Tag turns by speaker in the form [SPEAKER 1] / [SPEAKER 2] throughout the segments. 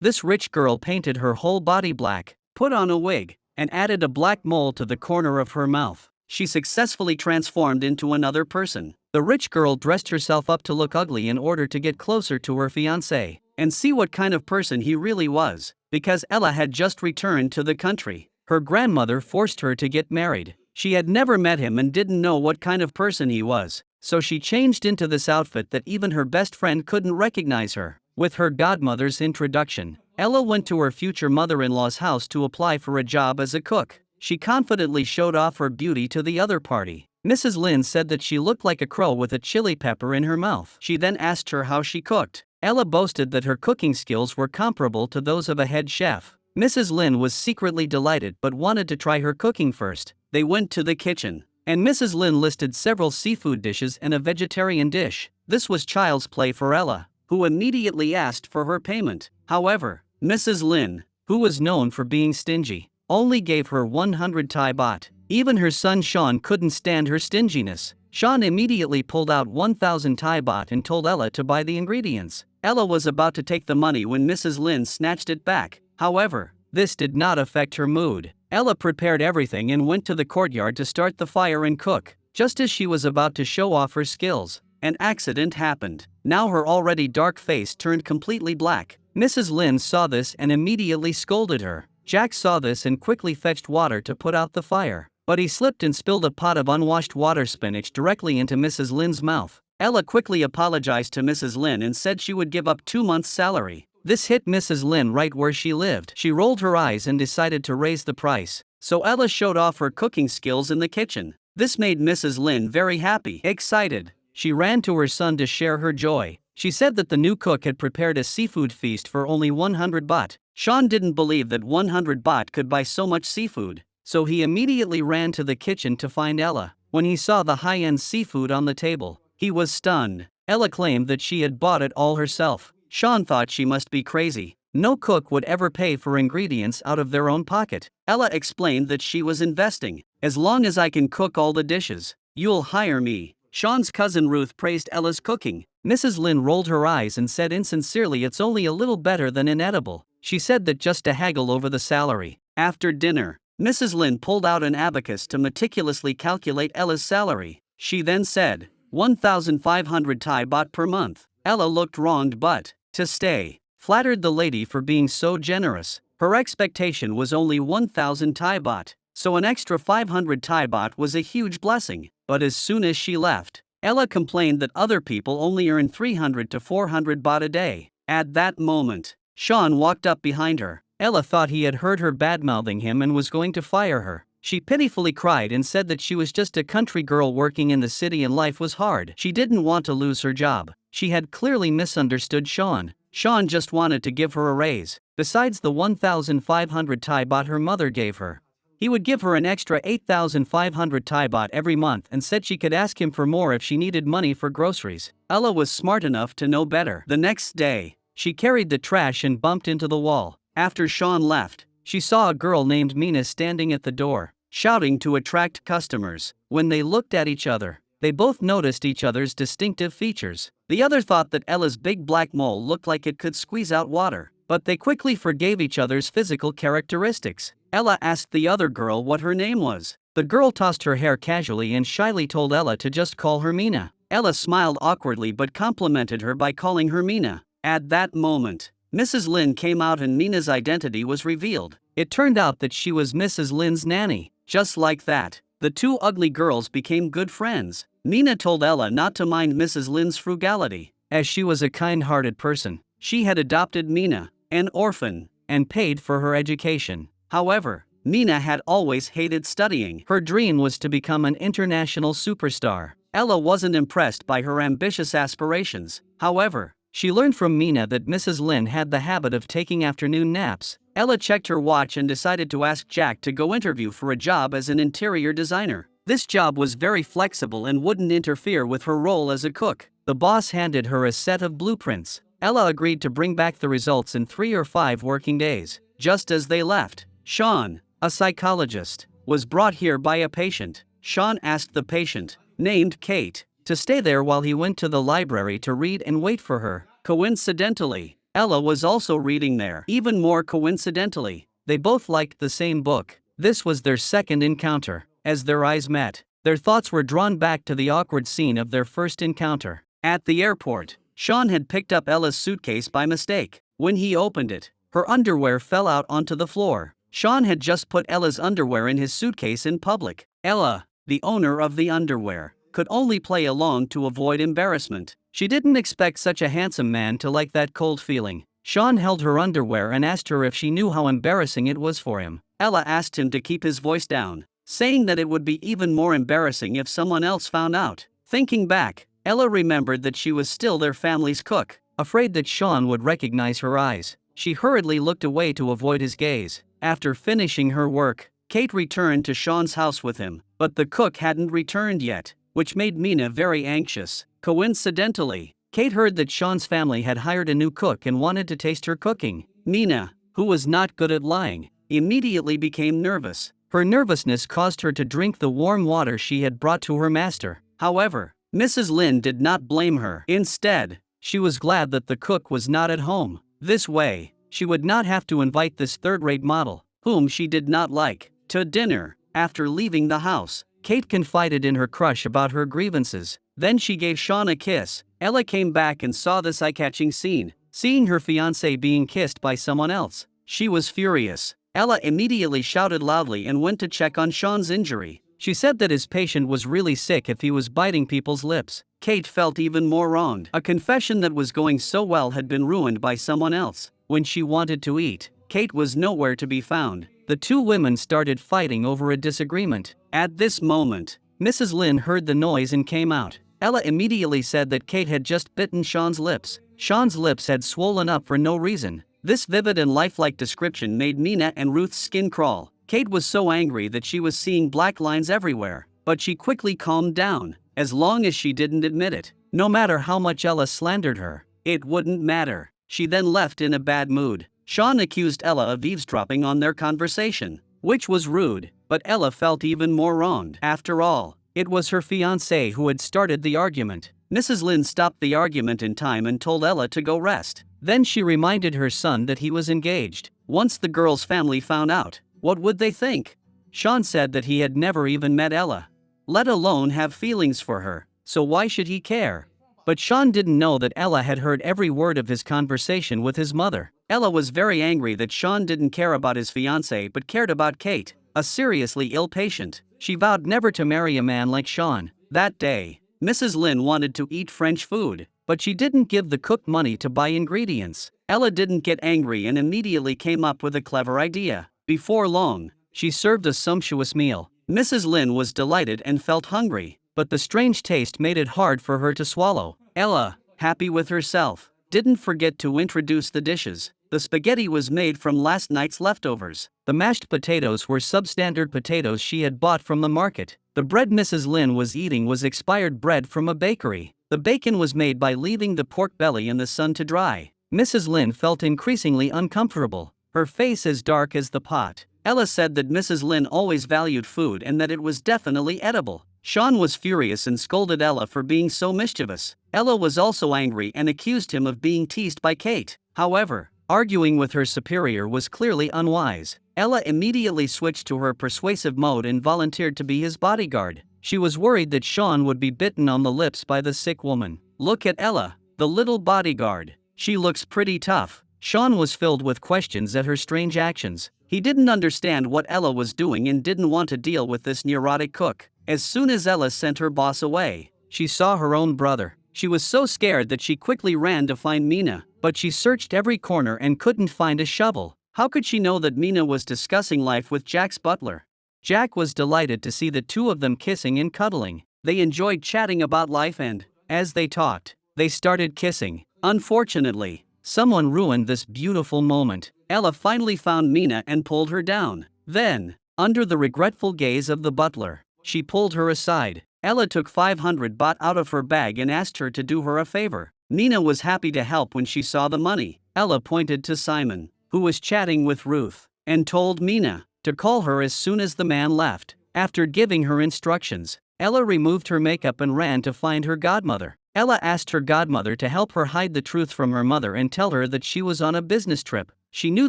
[SPEAKER 1] This rich girl painted her whole body black, put on a wig, and added a black mole to the corner of her mouth. She successfully transformed into another person. The rich girl dressed herself up to look ugly in order to get closer to her fiancé and see what kind of person he really was. Because Ella had just returned to the country, her grandmother forced her to get married. She had never met him and didn't know what kind of person he was, so she changed into this outfit that even her best friend couldn't recognize her. With her godmother's introduction, Ella went to her future mother-in-law's house to apply for a job as a cook. She confidently showed off her beauty to the other party. Mrs. Lynn said that she looked like a crow with a chili pepper in her mouth. She then asked her how she cooked. Ella boasted that her cooking skills were comparable to those of a head chef. Mrs. Lynn was secretly delighted but wanted to try her cooking first. They went to the kitchen, and Mrs. Lynn listed several seafood dishes and a vegetarian dish. This was child's play for Ella, who immediately asked for her payment. However, Mrs. Lynn, who was known for being stingy, only gave her 100 Thai baht. Even her son Sean couldn't stand her stinginess. Sean immediately pulled out 1,000 Thai baht and told Ella to buy the ingredients. Ella was about to take the money when Mrs. Lynn snatched it back. However, this did not affect her mood. Ella prepared everything and went to the courtyard to start the fire and cook. Just as she was about to show off her skills, an accident happened. Now her already dark face turned completely black. Mrs. Lynn saw this and immediately scolded her. Jack saw this and quickly fetched water to put out the fire, but he slipped and spilled a pot of unwashed water spinach directly into Mrs. Lynn's mouth. Ella quickly apologized to Mrs. Lynn and said she would give up 2 months' salary. This hit Mrs. Lynn right where she lived. She rolled her eyes and decided to raise the price. So Ella showed off her cooking skills in the kitchen. This made Mrs. Lynn very happy. Excited, she ran to her son to share her joy. She said that the new cook had prepared a seafood feast for only 100 baht. Sean didn't believe that 100 baht could buy so much seafood, so he immediately ran to the kitchen to find Ella. When he saw the high-end seafood on the table, he was stunned. Ella claimed that she had bought it all herself. Sean thought she must be crazy. No cook would ever pay for ingredients out of their own pocket. Ella explained that she was investing. As long as I can cook all the dishes, you'll hire me. Sean's cousin Ruth praised Ella's cooking. Mrs. Lynn rolled her eyes and said insincerely it's only a little better than inedible. She said that just to haggle over the salary. After dinner, Mrs. Lynn pulled out an abacus to meticulously calculate Ella's salary. She then said, 1,500 Thai baht per month. Ella looked wronged but, to stay, flattered the lady for being so generous. Her expectation was only 1,000 Thai baht, so an extra 500 Thai baht was a huge blessing. But as soon as she left, Ella complained that other people only earn 300 to 400 baht a day. At that moment, Sean walked up behind her. Ella thought he had heard her badmouthing him and was going to fire her. She pitifully cried and said that she was just a country girl working in the city and life was hard. She didn't want to lose her job. She had clearly misunderstood Sean. Sean just wanted to give her a raise, besides the 1,500 Thai baht her mother gave her. He would give her an extra 8,500 Thai baht every month and said she could ask him for more if she needed money for groceries. Ella was smart enough to know better. The next day, she carried the trash and bumped into the wall. After Sean left, she saw a girl named Mina standing at the door, shouting to attract customers. When they looked at each other, they both noticed each other's distinctive features. The other thought that Ella's big black mole looked like it could squeeze out water, but they quickly forgave each other's physical characteristics. Ella asked the other girl what her name was. The girl tossed her hair casually and shyly told Ella to just call her Mina. Ella smiled awkwardly but complimented her by calling her Mina. At that moment, Mrs. Lynn came out and Mina's identity was revealed. It turned out that she was Mrs. Lynn's nanny. Just like that, the two ugly girls became good friends. Mina told Ella not to mind Mrs. Lynn's frugality, as she was a kind-hearted person. She had adopted Mina, an orphan, and paid for her education. However, Mina had always hated studying. Her dream was to become an international superstar. Ella wasn't impressed by her ambitious aspirations. However, she learned from Mina that Mrs. Lynn had the habit of taking afternoon naps. Ella checked her watch and decided to ask Jack to go interview for a job as an interior designer. This job was very flexible and wouldn't interfere with her role as a cook. The boss handed her a set of blueprints. Ella agreed to bring back the results in 3 or 5 working days. Just as they left, Sean, a psychologist, was brought here by a patient. Sean asked the patient, named Kate, to stay there while he went to the library to read and wait for her. Coincidentally, Ella was also reading there. Even more coincidentally, they both liked the same book. This was their second encounter. As their eyes met, their thoughts were drawn back to the awkward scene of their first encounter. At the airport, Sean had picked up Ella's suitcase by mistake. When he opened it, her underwear fell out onto the floor. Sean had just put Ella's underwear in his suitcase in public. Ella, the owner of the underwear, could only play along to avoid embarrassment. She didn't expect such a handsome man to like that cold feeling. Sean held her underwear and asked her if she knew how embarrassing it was for him. Ella asked him to keep his voice down, saying that it would be even more embarrassing if someone else found out. Thinking back, Ella remembered that she was still their family's cook. Afraid that Sean would recognize her eyes, she hurriedly looked away to avoid his gaze. After finishing her work, Kate returned to Sean's house with him, but the cook hadn't returned yet, which made Mina very anxious. Coincidentally, Kate heard that Sean's family had hired a new cook and wanted to taste her cooking. Mina, who was not good at lying, immediately became nervous. Her nervousness caused her to drink the warm water she had brought to her master. However, Mrs. Lin did not blame her. Instead, she was glad that the cook was not at home. This way, she would not have to invite this third-rate model, whom she did not like, to dinner. After leaving the house, Kate confided in her crush about her grievances. Then she gave Sean a kiss. Ella came back and saw this eye-catching scene. Seeing her fiancé being kissed by someone else, she was furious. Ella immediately shouted loudly and went to check on Sean's injury. She said that his patient was really sick if he was biting people's lips. Kate felt even more wronged. A confession that was going so well had been ruined by someone else. When she wanted to eat, Kate was nowhere to be found. The two women started fighting over a disagreement. At this moment, Mrs. Lin heard the noise and came out. Ella immediately said that Kate had just bitten Sean's lips. Sean's lips had swollen up for no reason. This vivid and lifelike description made Mina and Ruth's skin crawl. Kate was so angry that she was seeing black lines everywhere, but she quickly calmed down. As long as she didn't admit it, no matter how much Ella slandered her, it wouldn't matter. She then left in a bad mood. Sean accused Ella of eavesdropping on their conversation, which was rude, but Ella felt even more wronged. After all, it was her fiancé who had started the argument. Mrs. Lin stopped the argument in time and told Ella to go rest. Then she reminded her son that he was engaged. Once the girl's family found out, what would they think? Sean said that he had never even met Ella, let alone have feelings for her, so why should he care? But Sean didn't know that Ella had heard every word of his conversation with his mother. Ella was very angry that Sean didn't care about his fiancée but cared about Kate, a seriously ill patient. She vowed never to marry a man like Sean. That day, Mrs. Lin wanted to eat French food, but she didn't give the cook money to buy ingredients. Ella didn't get angry and immediately came up with a clever idea. Before long, she served a sumptuous meal. Mrs. Lin was delighted and felt hungry, but the strange taste made it hard for her to swallow. Ella, happy with herself, didn't forget to introduce the dishes. The spaghetti was made from last night's leftovers. The mashed potatoes were substandard potatoes she had bought from the market. The bread Mrs. Lin was eating was expired bread from a bakery. The bacon was made by leaving the pork belly in the sun to dry. Mrs. Lin felt increasingly uncomfortable, her face as dark as the pot. Ella said that Mrs. Lin always valued food and that it was definitely edible. Sean was furious and scolded Ella for being so mischievous. Ella was also angry and accused him of being teased by Kate. However, arguing with her superior was clearly unwise. Ella immediately switched to her persuasive mode and volunteered to be his bodyguard. She was worried that Sean would be bitten on the lips by the sick woman. Look at Ella, the little bodyguard. She looks pretty tough. Sean was filled with questions at her strange actions. He didn't understand what Ella was doing and didn't want to deal with this neurotic cook. As soon as Ella sent her boss away, she saw her own brother. She was so scared that she quickly ran to find Mina, but she searched every corner and couldn't find a shovel. How could she know that Mina was discussing life with Jack's butler? Jack was delighted to see the two of them kissing and cuddling. They enjoyed chatting about life and, as they talked, they started kissing. Unfortunately, someone ruined this beautiful moment. Ella finally found Mina and pulled her down. Then, under the regretful gaze of the butler, she pulled her aside. Ella took 500 baht out of her bag and asked her to do her a favor. Mina was happy to help when she saw the money. Ella pointed to Simon, who was chatting with Ruth, and told Mina to call her as soon as the man left. After giving her instructions, Ella removed her makeup and ran to find her godmother. Ella asked her godmother to help her hide the truth from her mother and tell her that she was on a business trip. She knew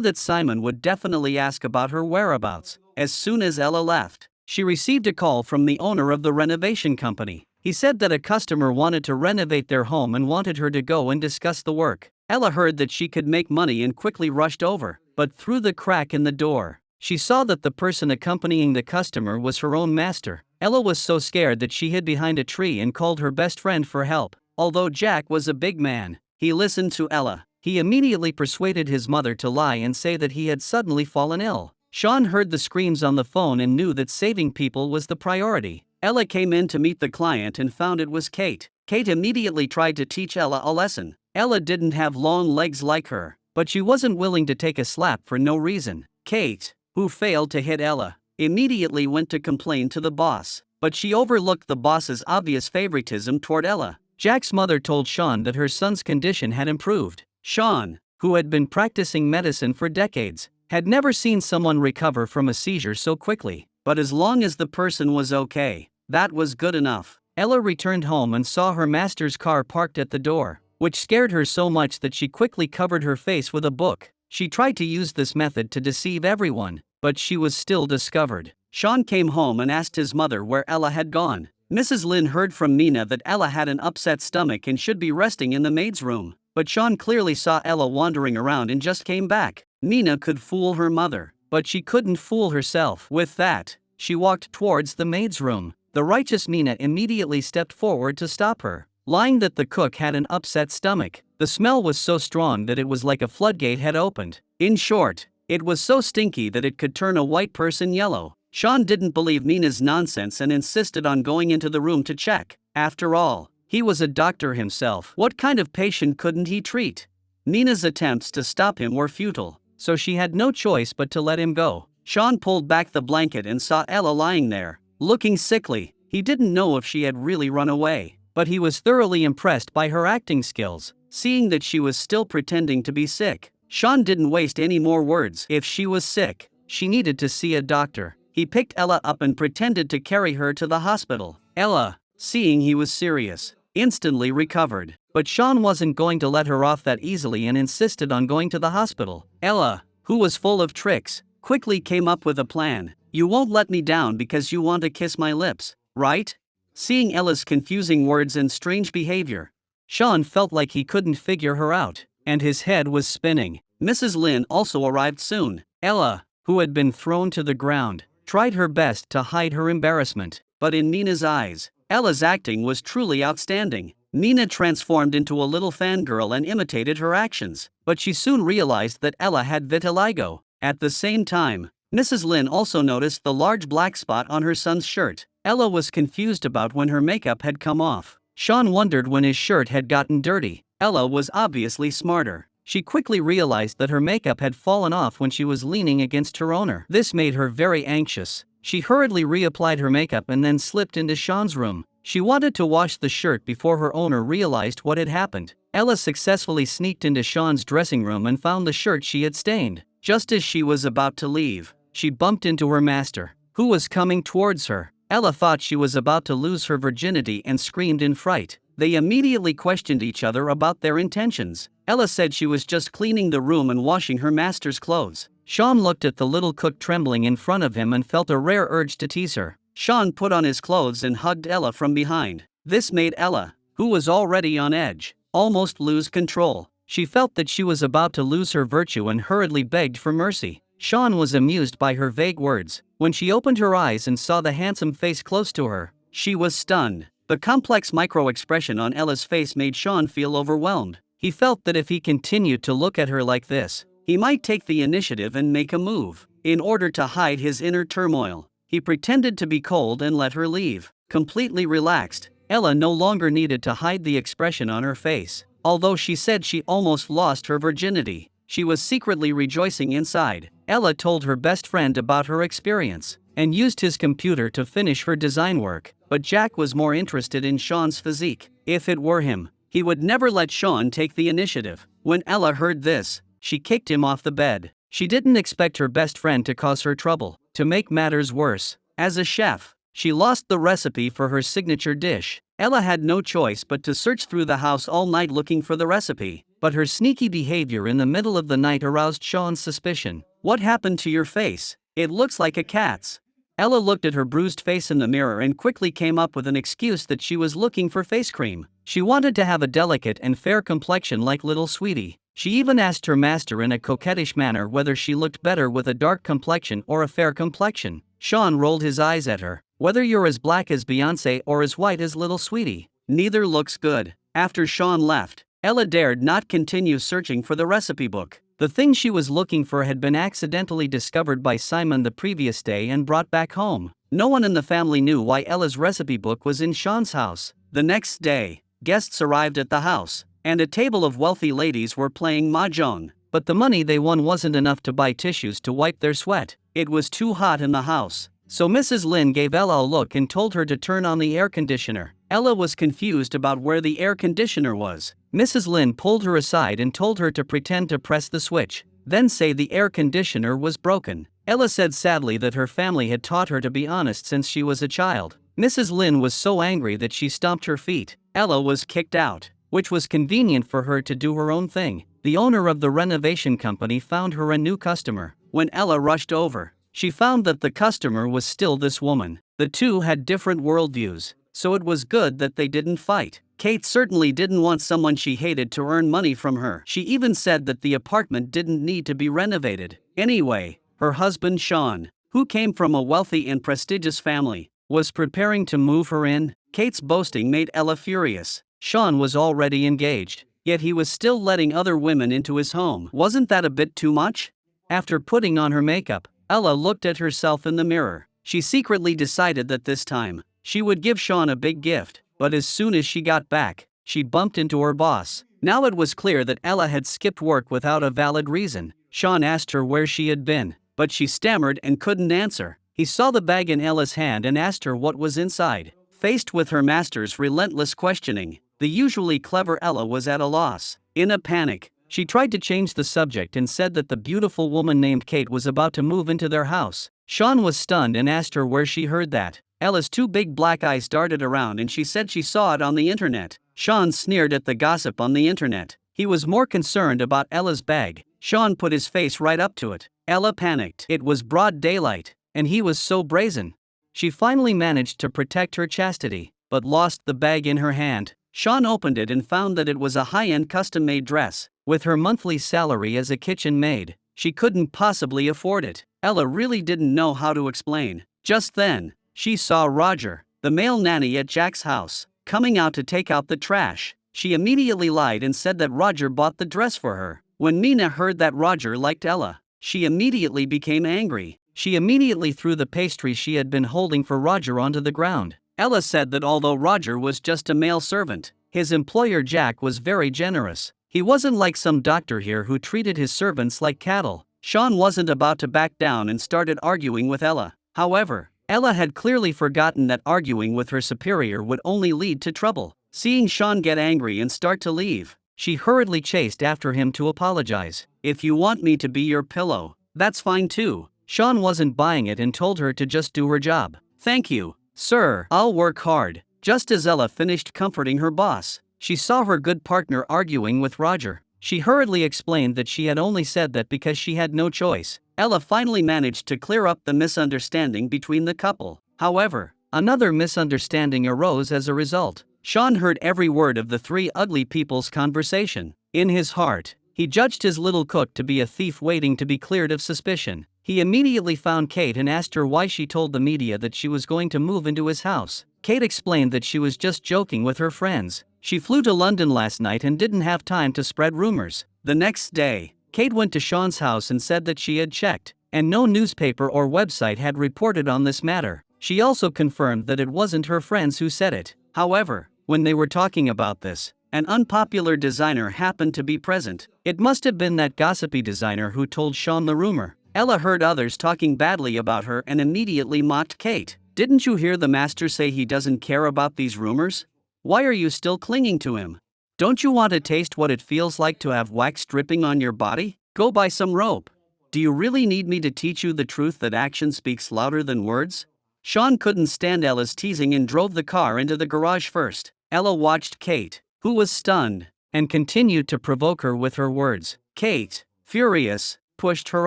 [SPEAKER 1] that Simon would definitely ask about her whereabouts. As soon as Ella left, she received a call from the owner of the renovation company. He said that a customer wanted to renovate their home and wanted her to go and discuss the work. Ella heard that she could make money and quickly rushed over, but through the crack in the door, she saw that the person accompanying the customer was her own master. Ella was so scared that she hid behind a tree and called her best friend for help. Although Jack was a big man, he listened to Ella. He immediately persuaded his mother to lie and say that he had suddenly fallen ill. Sean heard the screams on the phone and knew that saving people was the priority. Ella came in to meet the client and found it was Kate. Kate immediately tried to teach Ella a lesson. Ella didn't have long legs like her, but she wasn't willing to take a slap for no reason. Kate, who failed to hit Ella, immediately went to complain to the boss, but she overlooked the boss's obvious favoritism toward Ella. Jack's mother told Sean that her son's condition had improved. Sean, who had been practicing medicine for decades, had never seen someone recover from a seizure so quickly, but as long as the person was okay, that was good enough. Ella returned home and saw her master's car parked at the door, which scared her so much that she quickly covered her face with a book. She tried to use this method to deceive everyone, but she was still discovered. Sean came home and asked his mother where Ella had gone. Mrs. Lynn heard from Mina that Ella had an upset stomach and should be resting in the maid's room, but Sean clearly saw Ella wandering around and just came back. Mina could fool her mother, but she couldn't fool herself. With that, she walked towards the maid's room. The righteous Mina immediately stepped forward to stop her, lying that the cook had an upset stomach. The smell was so strong that it was like a floodgate had opened. In short, it was so stinky that it could turn a white person yellow. Sean didn't believe Mina's nonsense and insisted on going into the room to check. After all, he was a doctor himself. What kind of patient couldn't he treat? Mina's attempts to stop him were futile, so she had no choice but to let him go. Sean pulled back the blanket and saw Ella lying there, looking sickly. He didn't know if she had really run away, but he was thoroughly impressed by her acting skills. Seeing that she was still pretending to be sick, Sean didn't waste any more words. If she was sick, she needed to see a doctor. He picked Ella up and pretended to carry her to the hospital. Ella, seeing he was serious, instantly recovered. But Sean wasn't going to let her off that easily and insisted on going to the hospital. Ella, who was full of tricks, quickly came up with a plan. "You won't let me down because you want to kiss my lips, right?" Seeing Ella's confusing words and strange behavior, Sean felt like he couldn't figure her out, and his head was spinning. Mrs. Lynn also arrived soon. Ella, who had been thrown to the ground, tried her best to hide her embarrassment, but in Mina's eyes, Ella's acting was truly outstanding. Mina transformed into a little fangirl and imitated her actions, but she soon realized that Ella had vitiligo. At the same time, Mrs. Lynn also noticed the large black spot on her son's shirt. Ella was confused about when her makeup had come off. Sean wondered when his shirt had gotten dirty. Ella was obviously smarter. She quickly realized that her makeup had fallen off when she was leaning against her owner. This made her very anxious. She hurriedly reapplied her makeup and then slipped into Sean's room. She wanted to wash the shirt before her owner realized what had happened. Ella successfully sneaked into Sean's dressing room and found the shirt she had stained. Just as she was about to leave, she bumped into her master, who was coming towards her. Ella thought she was about to lose her virginity and screamed in fright. They immediately questioned each other about their intentions. Ella said she was just cleaning the room and washing her master's clothes. Sean looked at the little cook trembling in front of him and felt a rare urge to tease her. Sean put on his clothes and hugged Ella from behind. This made Ella, who was already on edge, almost lose control. She felt that she was about to lose her virtue and hurriedly begged for mercy. Sean was amused by her vague words. When she opened her eyes and saw the handsome face close to her, she was stunned. The complex micro-expression on Ella's face made Sean feel overwhelmed. He felt that if he continued to look at her like this, he might take the initiative and make a move. In order to hide his inner turmoil, he pretended to be cold and let her leave. Completely relaxed, Ella no longer needed to hide the expression on her face. Although she said she almost lost her virginity, she was secretly rejoicing inside. Ella told her best friend about her experience and used his computer to finish her design work. But Jack was more interested in Sean's physique. If it were him, he would never let Sean take the initiative. When Ella heard this, she kicked him off the bed. She didn't expect her best friend to cause her trouble. To make matters worse, as a chef, She lost the recipe for her signature dish. Ella had no choice but to search through the house all night looking for the recipe, but her sneaky behavior in the middle of the night aroused Sean's suspicion. "What happened to your face? It looks like a cat's." Ella looked at her bruised face in the mirror and quickly came up with an excuse that she was looking for face cream. She wanted to have a delicate and fair complexion like little Sweetie. She even asked her master in a coquettish manner whether she looked better with a dark complexion or a fair complexion. Sean rolled his eyes at her. "Whether you're as black as Beyoncé or as white as little Sweetie, neither looks good." After Sean left, Ella dared not continue searching for the recipe book. The thing she was looking for had been accidentally discovered by Simon the previous day and brought back home. No one in the family knew why Ella's recipe book was in Sean's house. The next day, guests arrived at the house, and a table of wealthy ladies were playing mahjong. But the money they won wasn't enough to buy tissues to wipe their sweat. It was too hot in the house. So Mrs. Lin gave Ella a look and told her to turn on the air conditioner. Ella was confused about where the air conditioner was. Mrs. Lin pulled her aside and told her to pretend to press the switch, then say the air conditioner was broken. Ella said sadly that her family had taught her to be honest since she was a child. Mrs. Lin was so angry that she stomped her feet. Ella was kicked out, which was convenient for her to do her own thing. The owner of the renovation company found her a new customer. When Ella rushed over, she found that the customer was still this woman. The two had different worldviews, so it was good that they didn't fight. Kate certainly didn't want someone she hated to earn money from her. She even said that the apartment didn't need to be renovated. Anyway, her husband Sean, who came from a wealthy and prestigious family, was preparing to move her in. Kate's boasting made Ella furious. Sean was already engaged, yet he was still letting other women into his home. Wasn't that a bit too much? After putting on her makeup, Ella looked at herself in the mirror. She secretly decided that this time, she would give Sean a big gift, but as soon as she got back, she bumped into her boss. Now it was clear that Ella had skipped work without a valid reason. Sean asked her where she had been, but she stammered and couldn't answer. He saw the bag in Ella's hand and asked her what was inside. Faced with her master's relentless questioning, the usually clever Ella was at a loss. In a panic, she tried to change the subject and said that the beautiful woman named Kate was about to move into their house. Sean was stunned and asked her where she heard that. Ella's two big black eyes darted around and she said she saw it on the internet. Sean sneered at the gossip on the internet. He was more concerned about Ella's bag. Sean put his face right up to it. Ella panicked. It was broad daylight, and he was so brazen. She finally managed to protect her chastity, but lost the bag in her hand. Sean opened it and found that it was a high-end custom-made dress. With her monthly salary as a kitchen maid, she couldn't possibly afford it. Ella really didn't know how to explain. Just then, she saw Roger, the male nanny at Jack's house, coming out to take out the trash. She immediately lied and said that Roger bought the dress for her. When Mina heard that Roger liked Ella, she immediately became angry. She immediately threw the pastry she had been holding for Roger onto the ground. Ella said that although Roger was just a male servant, his employer Jack was very generous. He wasn't like some doctor here who treated his servants like cattle. Sean wasn't about to back down and started arguing with Ella. However, Ella had clearly forgotten that arguing with her superior would only lead to trouble. Seeing Sean get angry and start to leave, she hurriedly chased after him to apologize. "If you want me to be your pillow, that's fine too." Sean wasn't buying it and told her to just do her job. "Thank you, sir. I'll work hard." Just as Ella finished comforting her boss, she saw her good partner arguing with Roger. She hurriedly explained that she had only said that because she had no choice. Ella finally managed to clear up the misunderstanding between the couple. However, another misunderstanding arose as a result. Sean heard every word of the three ugly people's conversation. In his heart, he judged his little cook to be a thief waiting to be cleared of suspicion. He immediately found Kate and asked her why she told the media that she was going to move into his house. Kate explained that she was just joking with her friends. She flew to London last night and didn't have time to spread rumors. The next day, Kate went to Sean's house and said that she had checked, and no newspaper or website had reported on this matter. She also confirmed that it wasn't her friends who said it. However, when they were talking about this, an unpopular designer happened to be present. It must have been that gossipy designer who told Sean the rumor. Ella heard others talking badly about her and immediately mocked Kate. "Didn't you hear the master say he doesn't care about these rumors? Why are you still clinging to him? Don't you want to taste what it feels like to have wax dripping on your body? Go buy some rope. Do you really need me to teach you the truth that action speaks louder than words?" Sean couldn't stand Ella's teasing and drove the car into the garage first. Ella watched Kate, who was stunned, and continued to provoke her with her words. Kate, furious, pushed her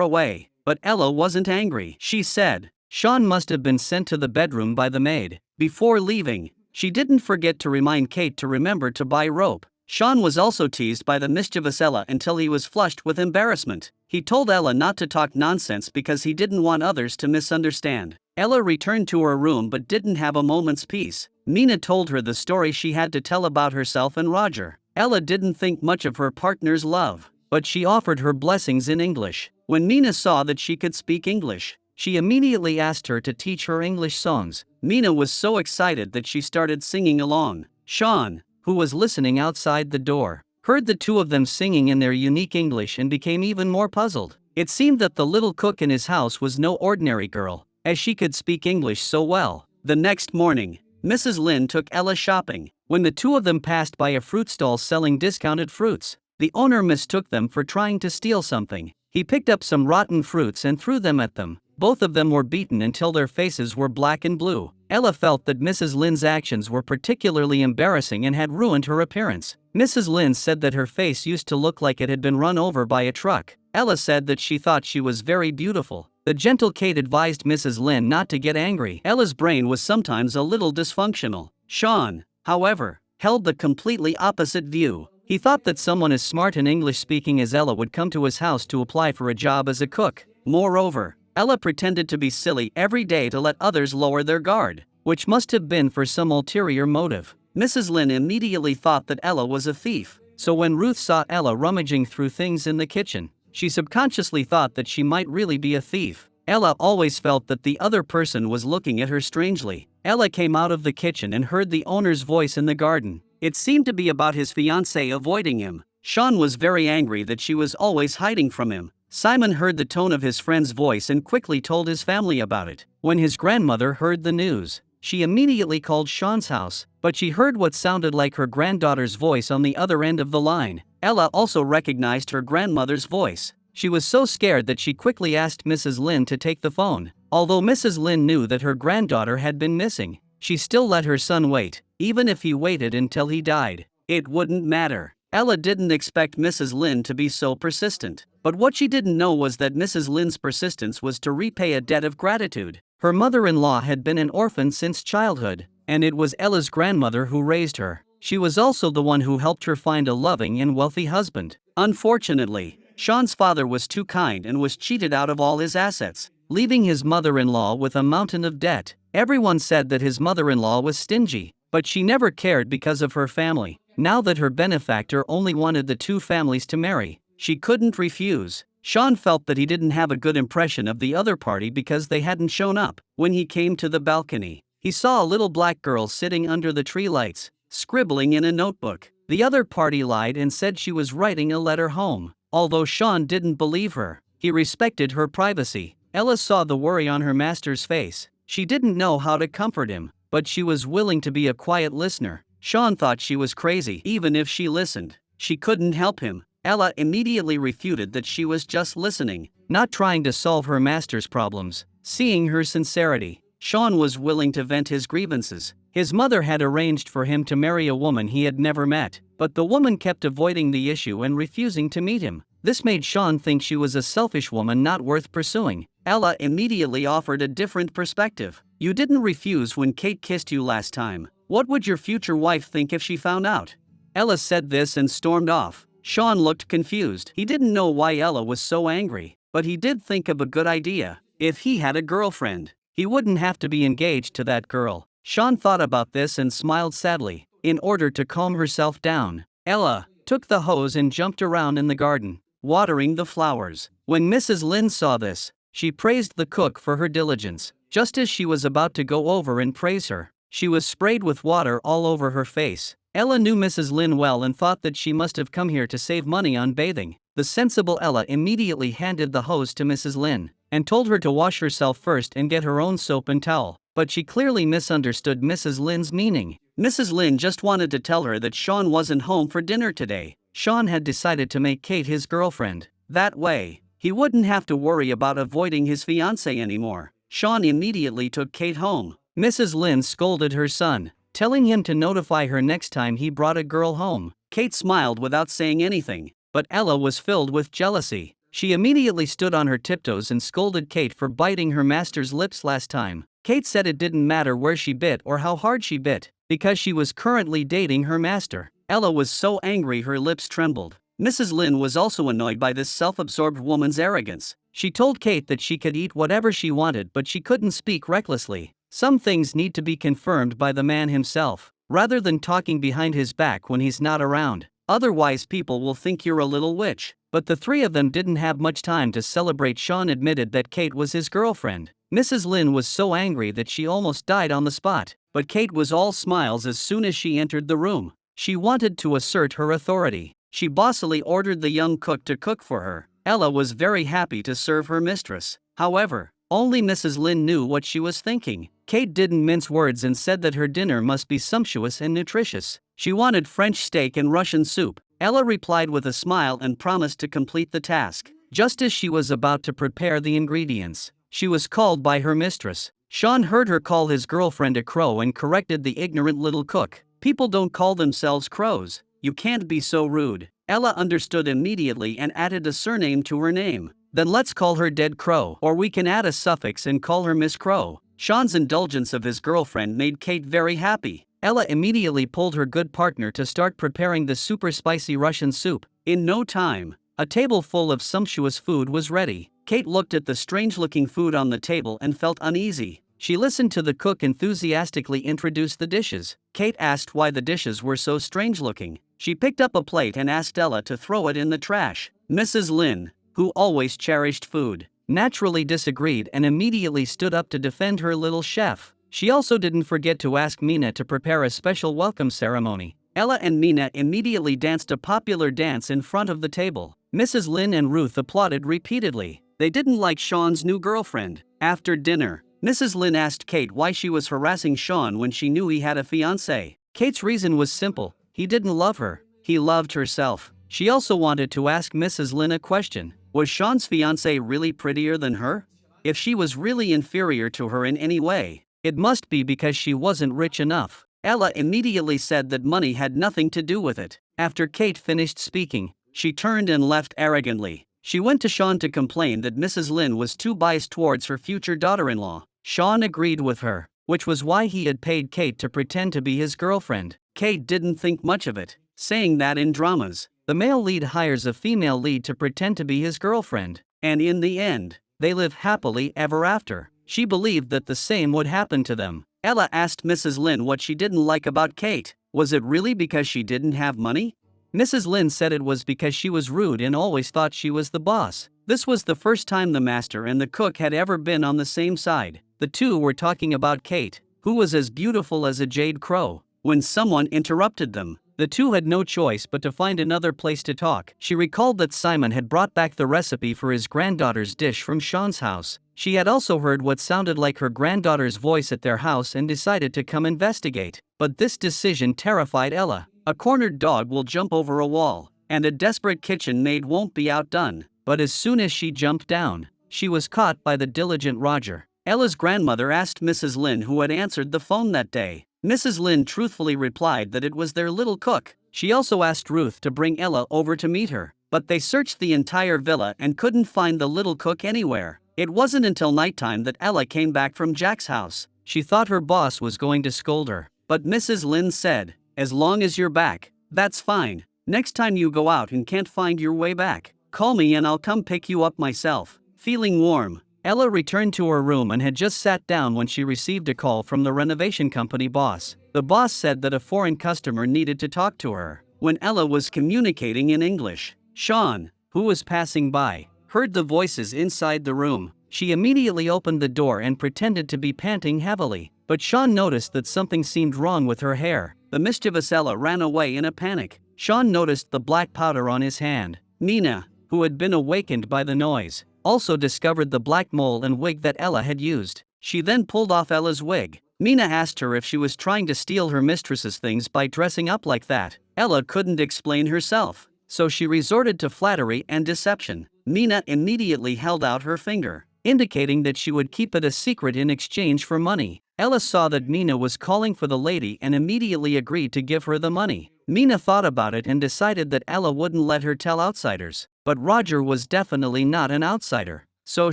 [SPEAKER 1] away, but Ella wasn't angry. She said, Sean must have been sent to the bedroom by the maid. Before leaving, she didn't forget to remind Kate to remember to buy rope. Sean was also teased by the mischievous Ella until he was flushed with embarrassment. He told Ella not to talk nonsense because he didn't want others to misunderstand. Ella returned to her room but didn't have a moment's peace. Mina told her the story she had to tell about herself and Roger. Ella didn't think much of her partner's love, but she offered her blessings in English. When Mina saw that she could speak English, she immediately asked her to teach her English songs. Mina was so excited that she started singing along. Sean, who was listening outside the door, heard the two of them singing in their unique English and became even more puzzled. It seemed that the little cook in his house was no ordinary girl, as she could speak English so well. The next morning, Mrs. Lin took Ella shopping. When the two of them passed by a fruit stall selling discounted fruits, the owner mistook them for trying to steal something. He picked up some rotten fruits and threw them at them. Both of them were beaten until their faces were black and blue. Ella felt that Mrs. Lin's actions were particularly embarrassing and had ruined her appearance. Mrs. Lin said that her face used to look like it had been run over by a truck. Ella said that she thought she was very beautiful. The gentle Kate advised Mrs. Lin not to get angry. Ella's brain was sometimes a little dysfunctional. Sean, however, held the completely opposite view. He thought that someone as smart and English-speaking as Ella would come to his house to apply for a job as a cook. Moreover, Ella pretended to be silly every day to let others lower their guard, which must have been for some ulterior motive. Mrs. Lin immediately thought that Ella was a thief, so when Ruth saw Ella rummaging through things in the kitchen, she subconsciously thought that she might really be a thief. Ella always felt that the other person was looking at her strangely. Ella came out of the kitchen and heard the owner's voice in the garden. It seemed to be about his fiancée avoiding him. Sean was very angry that she was always hiding from him. Simon heard the tone of his friend's voice and quickly told his family about it. When his grandmother heard the news, she immediately called Sean's house, but she heard what sounded like her granddaughter's voice on the other end of the line. Ella also recognized her grandmother's voice. She was so scared that she quickly asked Mrs. Lin to take the phone. Although Mrs. Lin knew that her granddaughter had been missing, she still let her son wait, even if he waited until he died. It wouldn't matter. Ella didn't expect Mrs. Lin to be so persistent, but what she didn't know was that Mrs. Lin's persistence was to repay a debt of gratitude. Her mother-in-law had been an orphan since childhood, and it was Ella's grandmother who raised her. She was also the one who helped her find a loving and wealthy husband. Unfortunately, Sean's father was too kind and was cheated out of all his assets, leaving his mother-in-law with a mountain of debt. Everyone said that his mother-in-law was stingy, but she never cared because of her family. Now that her benefactor only wanted the two families to marry, she couldn't refuse. Sean felt that he didn't have a good impression of the other party because they hadn't shown up. When he came to the balcony, he saw a little black girl sitting under the tree lights, scribbling in a notebook. The other party lied and said she was writing a letter home. Although Sean didn't believe her, he respected her privacy. Ella saw the worry on her master's face. She didn't know how to comfort him, but she was willing to be a quiet listener. Sean thought she was crazy. Even if she listened, she couldn't help him. Ella immediately refuted that she was just listening, not trying to solve her master's problems. Seeing her sincerity, Sean was willing to vent his grievances. His mother had arranged for him to marry a woman he had never met, but the woman kept avoiding the issue and refusing to meet him. This made Sean think she was a selfish woman not worth pursuing. Ella immediately offered a different perspective. You didn't refuse when Kate kissed you last time. What would your future wife think if she found out? Ella said this and stormed off. Sean looked confused. He didn't know why Ella was so angry, but he did think of a good idea. If he had a girlfriend, he wouldn't have to be engaged to that girl. Sean thought about this and smiled sadly. In order to calm herself down, Ella took the hose and jumped around in the garden, watering the flowers. When Mrs. Lin saw this, she praised the cook for her diligence. Just as she was about to go over and praise her, she was sprayed with water all over her face. Ella knew Mrs. Lin well and thought that she must have come here to save money on bathing. The sensible Ella immediately handed the hose to Mrs. Lin and told her to wash herself first and get her own soap and towel. But she clearly misunderstood Mrs. Lin's meaning. Mrs. Lin just wanted to tell her that Sean wasn't home for dinner today. Sean had decided to make Kate his girlfriend. That way, he wouldn't have to worry about avoiding his fiancée anymore. Sean immediately took Kate home. Mrs. Lynn scolded her son, telling him to notify her next time he brought a girl home. Kate smiled without saying anything, but Ella was filled with jealousy. She immediately stood on her tiptoes and scolded Kate for biting her master's lips last time. Kate said it didn't matter where she bit or how hard she bit, because she was currently dating her master. Ella was so angry her lips trembled. Mrs. Lynn was also annoyed by this self-absorbed woman's arrogance. She told Kate that she could eat whatever she wanted, but she couldn't speak recklessly. Some things need to be confirmed by the man himself, rather than talking behind his back when he's not around. Otherwise people will think you're a little witch. But the three of them didn't have much time to celebrate. Sean admitted that Kate was his girlfriend. Mrs. Lynn was so angry that she almost died on the spot, but Kate was all smiles as soon as she entered the room. She wanted to assert her authority. She bossily ordered the young cook to cook for her. Ella was very happy to serve her mistress. However, only Mrs. Lynn knew what she was thinking. Kate didn't mince words and said that her dinner must be sumptuous and nutritious. She wanted French steak and Russian soup. Ella replied with a smile and promised to complete the task. Just as she was about to prepare the ingredients, she was called by her mistress. Sean heard her call his girlfriend a crow and corrected the ignorant little cook. People don't call themselves crows. You can't be so rude. Ella understood immediately and added a surname to her name. Then let's call her Dead Crow, or we can add a suffix and call her Miss Crow. Sean's indulgence of his girlfriend made Kate very happy. Ella immediately pulled her good partner to start preparing the super spicy Russian soup. In no time, a table full of sumptuous food was ready. Kate looked at the strange-looking food on the table and felt uneasy. She listened to the cook enthusiastically introduce the dishes. Kate asked why the dishes were so strange-looking. She picked up a plate and asked Ella to throw it in the trash. Mrs. Lynn, who always cherished food, naturally disagreed and immediately stood up to defend her little chef. She also didn't forget to ask Mina to prepare a special welcome ceremony. Ella and Mina immediately danced a popular dance in front of the table. Mrs. Lynn and Ruth applauded repeatedly. They didn't like Sean's new girlfriend. After dinner, Mrs. Lynn asked Kate why she was harassing Sean when she knew he had a fiancée. Kate's reason was simple: he didn't love her, he loved herself. She also wanted to ask Mrs. Lynn a question. Was Sean's fiancée really prettier than her? If she was really inferior to her in any way, it must be because she wasn't rich enough. Ella immediately said that money had nothing to do with it. After Kate finished speaking, she turned and left arrogantly. She went to Sean to complain that Mrs. Lynn was too biased towards her future daughter-in-law. Sean agreed with her, which was why he had paid Kate to pretend to be his girlfriend. Kate didn't think much of it, saying that in dramas, the male lead hires a female lead to pretend to be his girlfriend, and in the end, they live happily ever after. She believed that the same would happen to them. Ella asked Mrs. Lynn what she didn't like about Kate. Was it really because she didn't have money? Mrs. Lynn said it was because she was rude and always thought she was the boss. This was the first time the master and the cook had ever been on the same side. The two were talking about Kate, who was as beautiful as a jade crow, when someone interrupted them. The two had no choice but to find another place to talk. She recalled that Simon had brought back the recipe for his granddaughter's dish from Sean's house. She had also heard what sounded like her granddaughter's voice at their house and decided to come investigate. But this decision terrified Ella. A cornered dog will jump over a wall, and a desperate kitchen maid won't be outdone. But as soon as she jumped down, she was caught by the diligent Roger. Ella's grandmother asked Mrs. Lynn who had answered the phone that day. Mrs. Lynn truthfully replied that it was their little cook. She also asked Ruth to bring Ella over to meet her, but they searched the entire villa and couldn't find the little cook anywhere. It wasn't until nighttime that Ella came back from Jack's house. She thought her boss was going to scold her, but Mrs. Lynn said, "As long as you're back, that's fine. Next time you go out and can't find your way back, call me and I'll come pick you up myself." Feeling warm, Ella returned to her room and had just sat down when she received a call from the renovation company boss. The boss said that a foreign customer needed to talk to her. When Ella was communicating in English, Sean, who was passing by, heard the voices inside the room. She immediately opened the door and pretended to be panting heavily, but Sean noticed that something seemed wrong with her hair. The mischievous Ella ran away in a panic. Sean noticed the black powder on his hand. Mina, who had been awakened by the noise, also discovered the black mole and wig that Ella had used. She then pulled off Ella's wig. Mina asked her if she was trying to steal her mistress's things by dressing up like that. Ella couldn't explain herself, so she resorted to flattery and deception. Mina immediately held out her finger. indicating that she would keep it a secret in exchange for money. Ella saw that Mina was calling for the lady and immediately agreed to give her the money. Mina thought about it and decided that Ella wouldn't let her tell outsiders. But Roger was definitely not an outsider, so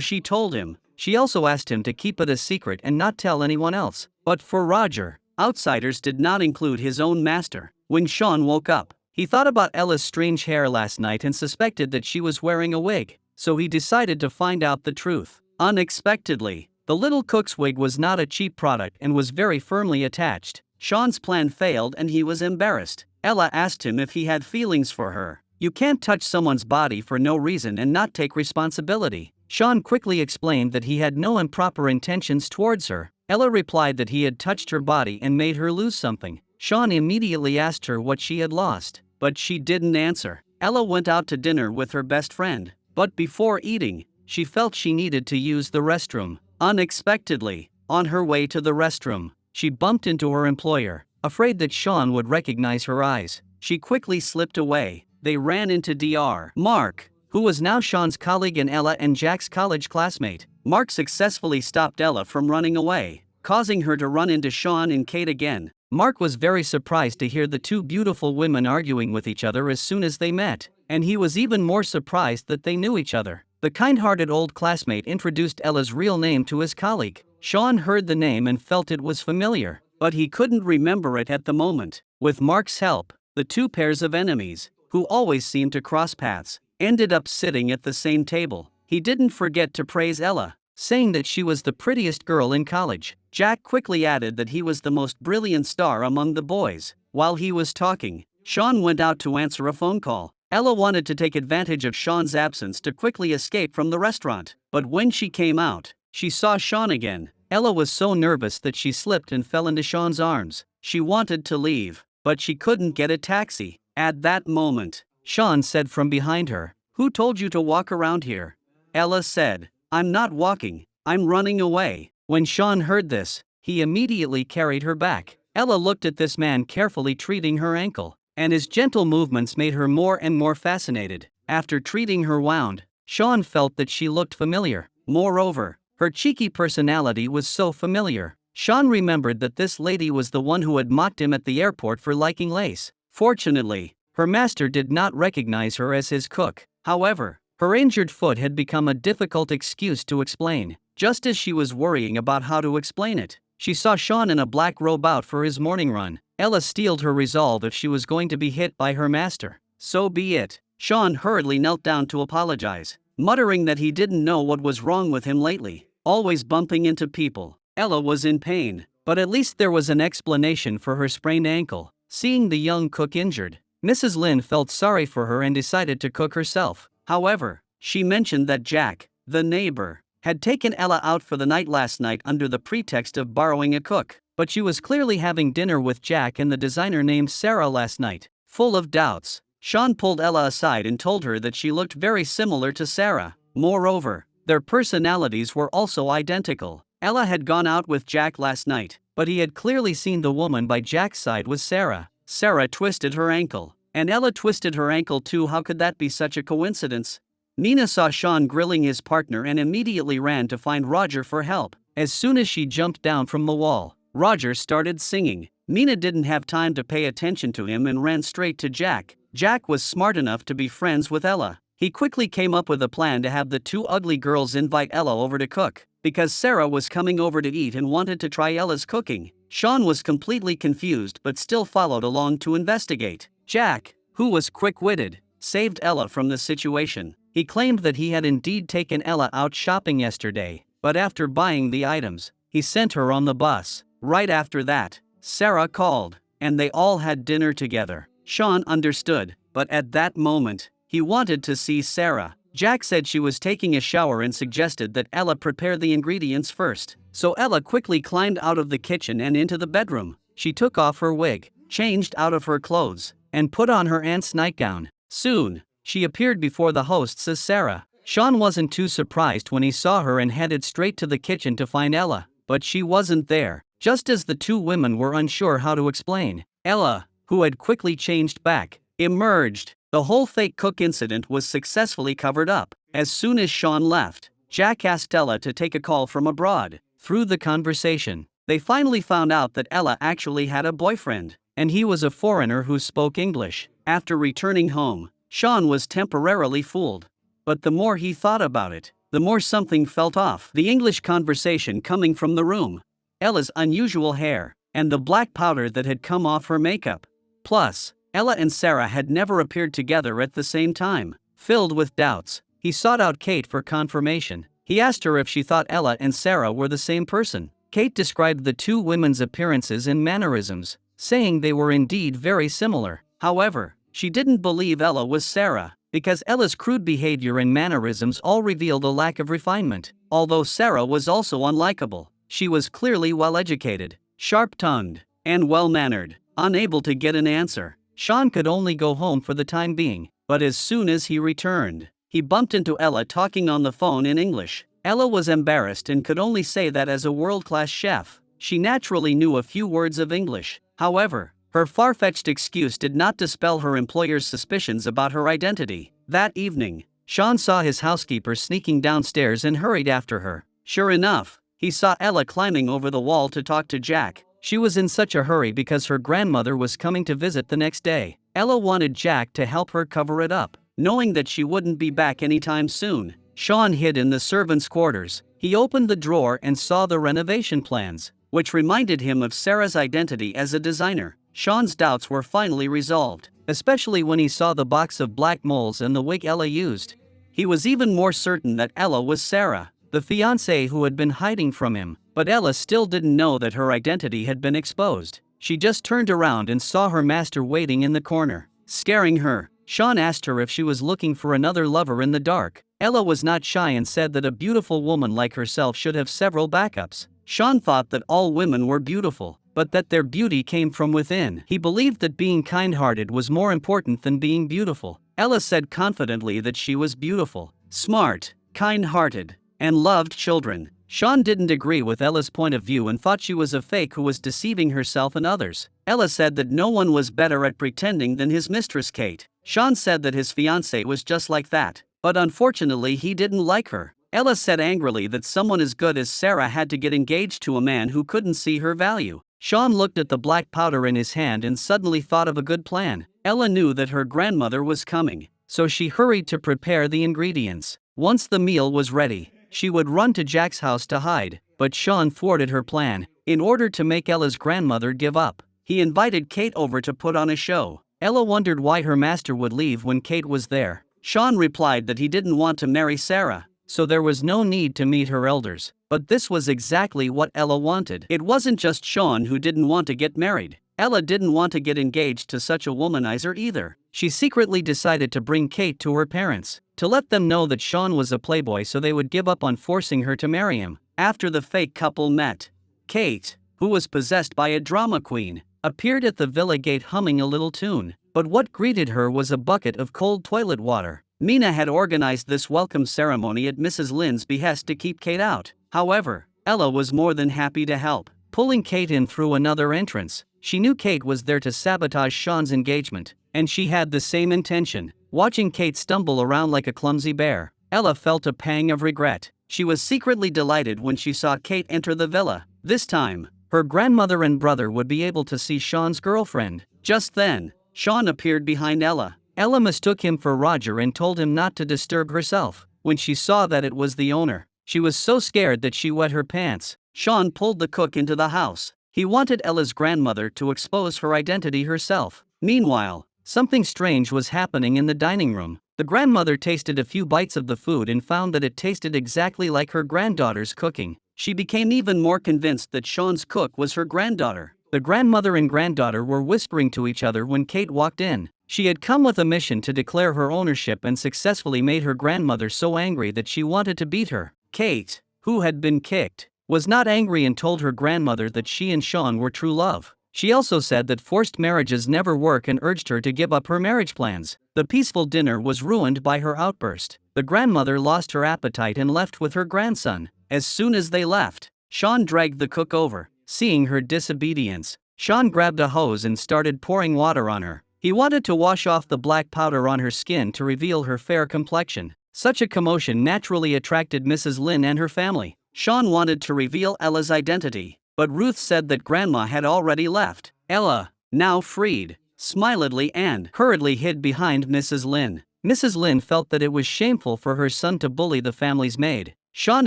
[SPEAKER 1] she told him. She also asked him to keep it a secret and not tell anyone else. But for Roger, outsiders did not include his own master. When Sean woke up, he thought about Ella's strange hair last night and suspected that she was wearing a wig, so he decided to find out the truth. Unexpectedly, the little cook's wig was not a cheap product and was very firmly attached. Sean's plan failed and he was embarrassed. Ella asked him if he had feelings for her. You can't touch someone's body for no reason and not take responsibility. Sean quickly explained that he had no improper intentions towards her. Ella replied that he had touched her body and made her lose something. Sean immediately asked her what she had lost, but she didn't answer. Ella went out to dinner with her best friend, but before eating, she felt she needed to use the restroom. Unexpectedly, on her way to the restroom, she bumped into her employer. Afraid that Sean would recognize her eyes, she quickly slipped away. They ran into Dr. Mark, who was now Sean's colleague and Ella and Jack's college classmate. Mark successfully stopped Ella from running away, causing her to run into Sean and Kate again. Mark was very surprised to hear the two beautiful women arguing with each other as soon as they met, and he was even more surprised that they knew each other. The kind-hearted old classmate introduced Ella's real name to his colleague. Sean heard the name and felt it was familiar, but he couldn't remember it at the moment. With Mark's help, the two pairs of enemies, who always seemed to cross paths, ended up sitting at the same table. He didn't forget to praise Ella, saying that she was the prettiest girl in college. Jack quickly added that he was the most brilliant star among the boys. While he was talking, Sean went out to answer a phone call. Ella wanted to take advantage of Sean's absence to quickly escape from the restaurant, but when she came out, she saw Sean again. Ella was so nervous that she slipped and fell into Sean's arms. She wanted to leave, but she couldn't get a taxi. At that moment, Sean said from behind her, "Who told you to walk around here?" Ella said, "I'm not walking, I'm running away." When Sean heard this, he immediately carried her back. Ella looked at this man carefully treating her ankle, and his gentle movements made her more and more fascinated. After treating her wound, Sean felt that she looked familiar. Moreover, her cheeky personality was so familiar. Sean remembered that this lady was the one who had mocked him at the airport for liking lace. Fortunately, her master did not recognize her as his cook. However, her injured foot had become a difficult excuse to explain. Just as she was worrying about how to explain it, she saw Sean in a black robe out for his morning run. Ella steeled her resolve if she was going to be hit by her master. So be it. Sean hurriedly knelt down to apologize, muttering that he didn't know what was wrong with him lately, always bumping into people. Ella was in pain, but at least there was an explanation for her sprained ankle. Seeing the young cook injured, Mrs. Lin felt sorry for her and decided to cook herself. However, she mentioned that Jack, the neighbor, had taken Ella out for the night last night under the pretext of borrowing a cook, but she was clearly having dinner with Jack and the designer named Sarah last night. Full of doubts, Sean pulled Ella aside and told her that she looked very similar to Sarah. Moreover, their personalities were also identical. Ella had gone out with Jack last night, but he had clearly seen the woman by Jack's side was Sarah. Sarah twisted her ankle, and Ella twisted her ankle too. How could that be such a coincidence? Mina saw Sean grilling his partner and immediately ran to find Roger for help. As soon as she jumped down from the wall, Roger started singing. Mina didn't have time to pay attention to him and ran straight to Jack. Jack was smart enough to be friends with Ella. He quickly came up with a plan to have the two ugly girls invite Ella over to cook, because Sarah was coming over to eat and wanted to try Ella's cooking. Sean was completely confused but still followed along to investigate. Jack, who was quick-witted, saved Ella from the situation. He claimed that he had indeed taken Ella out shopping yesterday, but after buying the items, he sent her on the bus. Right after that, Sarah called, and they all had dinner together. Sean understood, but at that moment, he wanted to see Sarah. Jack said she was taking a shower and suggested that Ella prepare the ingredients first. So Ella quickly climbed out of the kitchen and into the bedroom. She took off her wig, changed out of her clothes, and put on her aunt's nightgown. Soon, she appeared before the hosts as Sarah. Sean wasn't too surprised when he saw her and headed straight to the kitchen to find Ella, but she wasn't there. Just as the two women were unsure how to explain, Ella, who had quickly changed back, emerged. The whole fake cook incident was successfully covered up. As soon as Sean left, Jack asked Ella to take a call from abroad. Through the conversation, they finally found out that Ella actually had a boyfriend, and he was a foreigner who spoke English. After returning home, Sean was temporarily fooled. But the more he thought about it, the more something felt off. The English conversation coming from the room, Ella's unusual hair, and the black powder that had come off her makeup. Plus, Ella and Sarah had never appeared together at the same time. Filled with doubts, he sought out Kate for confirmation. He asked her if she thought Ella and Sarah were the same person. Kate described the two women's appearances and mannerisms, saying they were indeed very similar. However, she didn't believe Ella was Sarah, because Ella's crude behavior and mannerisms all revealed a lack of refinement. Although Sarah was also unlikable, she was clearly well-educated, sharp-tongued, and well-mannered. Unable to get an answer, Sean could only go home for the time being. But as soon as he returned, he bumped into Ella talking on the phone in English. Ella was embarrassed and could only say that as a world-class chef, she naturally knew a few words of English. However, her far-fetched excuse did not dispel her employer's suspicions about her identity. That evening, Sean saw his housekeeper sneaking downstairs and hurried after her. Sure enough, he saw Ella climbing over the wall to talk to Jack. She was in such a hurry because her grandmother was coming to visit the next day. Ella wanted Jack to help her cover it up. Knowing that she wouldn't be back anytime soon, Sean hid in the servants' quarters. He opened the drawer and saw the renovation plans, which reminded him of Sarah's identity as a designer. Sean's doubts were finally resolved, especially when he saw the box of black moles and the wig Ella used. He was even more certain that Ella was Sarah, the fiancée who had been hiding from him. But Ella still didn't know that her identity had been exposed. She just turned around and saw her master waiting in the corner, scaring her. Sean asked her if she was looking for another lover in the dark. Ella was not shy and said that a beautiful woman like herself should have several backups. Sean thought that all women were beautiful, but that their beauty came from within. He believed that being kind-hearted was more important than being beautiful. Ella said confidently that she was beautiful, smart, kind-hearted, and loved children. Sean didn't agree with Ella's point of view and thought she was a fake who was deceiving herself and others. Ella said that no one was better at pretending than his mistress Kate. Sean said that his fiancée was just like that, but unfortunately he didn't like her. Ella said angrily that someone as good as Sarah had to get engaged to a man who couldn't see her value. Sean looked at the black powder in his hand and suddenly thought of a good plan. Ella knew that her grandmother was coming, so she hurried to prepare the ingredients. Once the meal was ready, she would run to Jack's house to hide, but Sean thwarted her plan. In order to make Ella's grandmother give up, he invited Kate over to put on a show. Ella wondered why her master would leave when Kate was there. Sean replied that he didn't want to marry Sarah, so there was no need to meet her elders. But this was exactly what Ella wanted. It wasn't just Sean who didn't want to get married. Ella didn't want to get engaged to such a womanizer either. She secretly decided to bring Kate to her parents, to let them know that Sean was a playboy so they would give up on forcing her to marry him. After the fake couple met, Kate, who was possessed by a drama queen, appeared at the villa gate humming a little tune. But what greeted her was a bucket of cold toilet water. Mina had organized this welcome ceremony at Mrs. Lynn's behest to keep Kate out. However, Ella was more than happy to help, pulling Kate in through another entrance. She knew Kate was there to sabotage Sean's engagement, and she had the same intention. Watching Kate stumble around like a clumsy bear, Ella felt a pang of regret. She was secretly delighted when she saw Kate enter the villa. This time, her grandmother and brother would be able to see Sean's girlfriend. Just then, Sean appeared behind Ella. Ella mistook him for Roger and told him not to disturb herself. When she saw that it was the owner, she was so scared that she wet her pants. Sean pulled the cook into the house. He wanted Ella's grandmother to expose her identity herself. Meanwhile, something strange was happening in the dining room. The grandmother tasted a few bites of the food and found that it tasted exactly like her granddaughter's cooking. She became even more convinced that Sean's cook was her granddaughter. The grandmother and granddaughter were whispering to each other when Kate walked in. She had come with a mission to declare her ownership and successfully made her grandmother so angry that she wanted to beat her. Kate, who had been kicked, was not angry and told her grandmother that she and Sean were true love. She also said that forced marriages never work and urged her to give up her marriage plans. The peaceful dinner was ruined by her outburst. The grandmother lost her appetite and left with her grandson. As soon as they left, Sean dragged the cook over. Seeing her disobedience, Sean grabbed a hose and started pouring water on her. He wanted to wash off the black powder on her skin to reveal her fair complexion. Such a commotion naturally attracted Mrs. Lin and her family. Sean wanted to reveal Ella's identity, but Ruth said that Grandma had already left. Ella, now freed, smilingly and hurriedly hid behind Mrs. Lin. Mrs. Lin felt that it was shameful for her son to bully the family's maid. Sean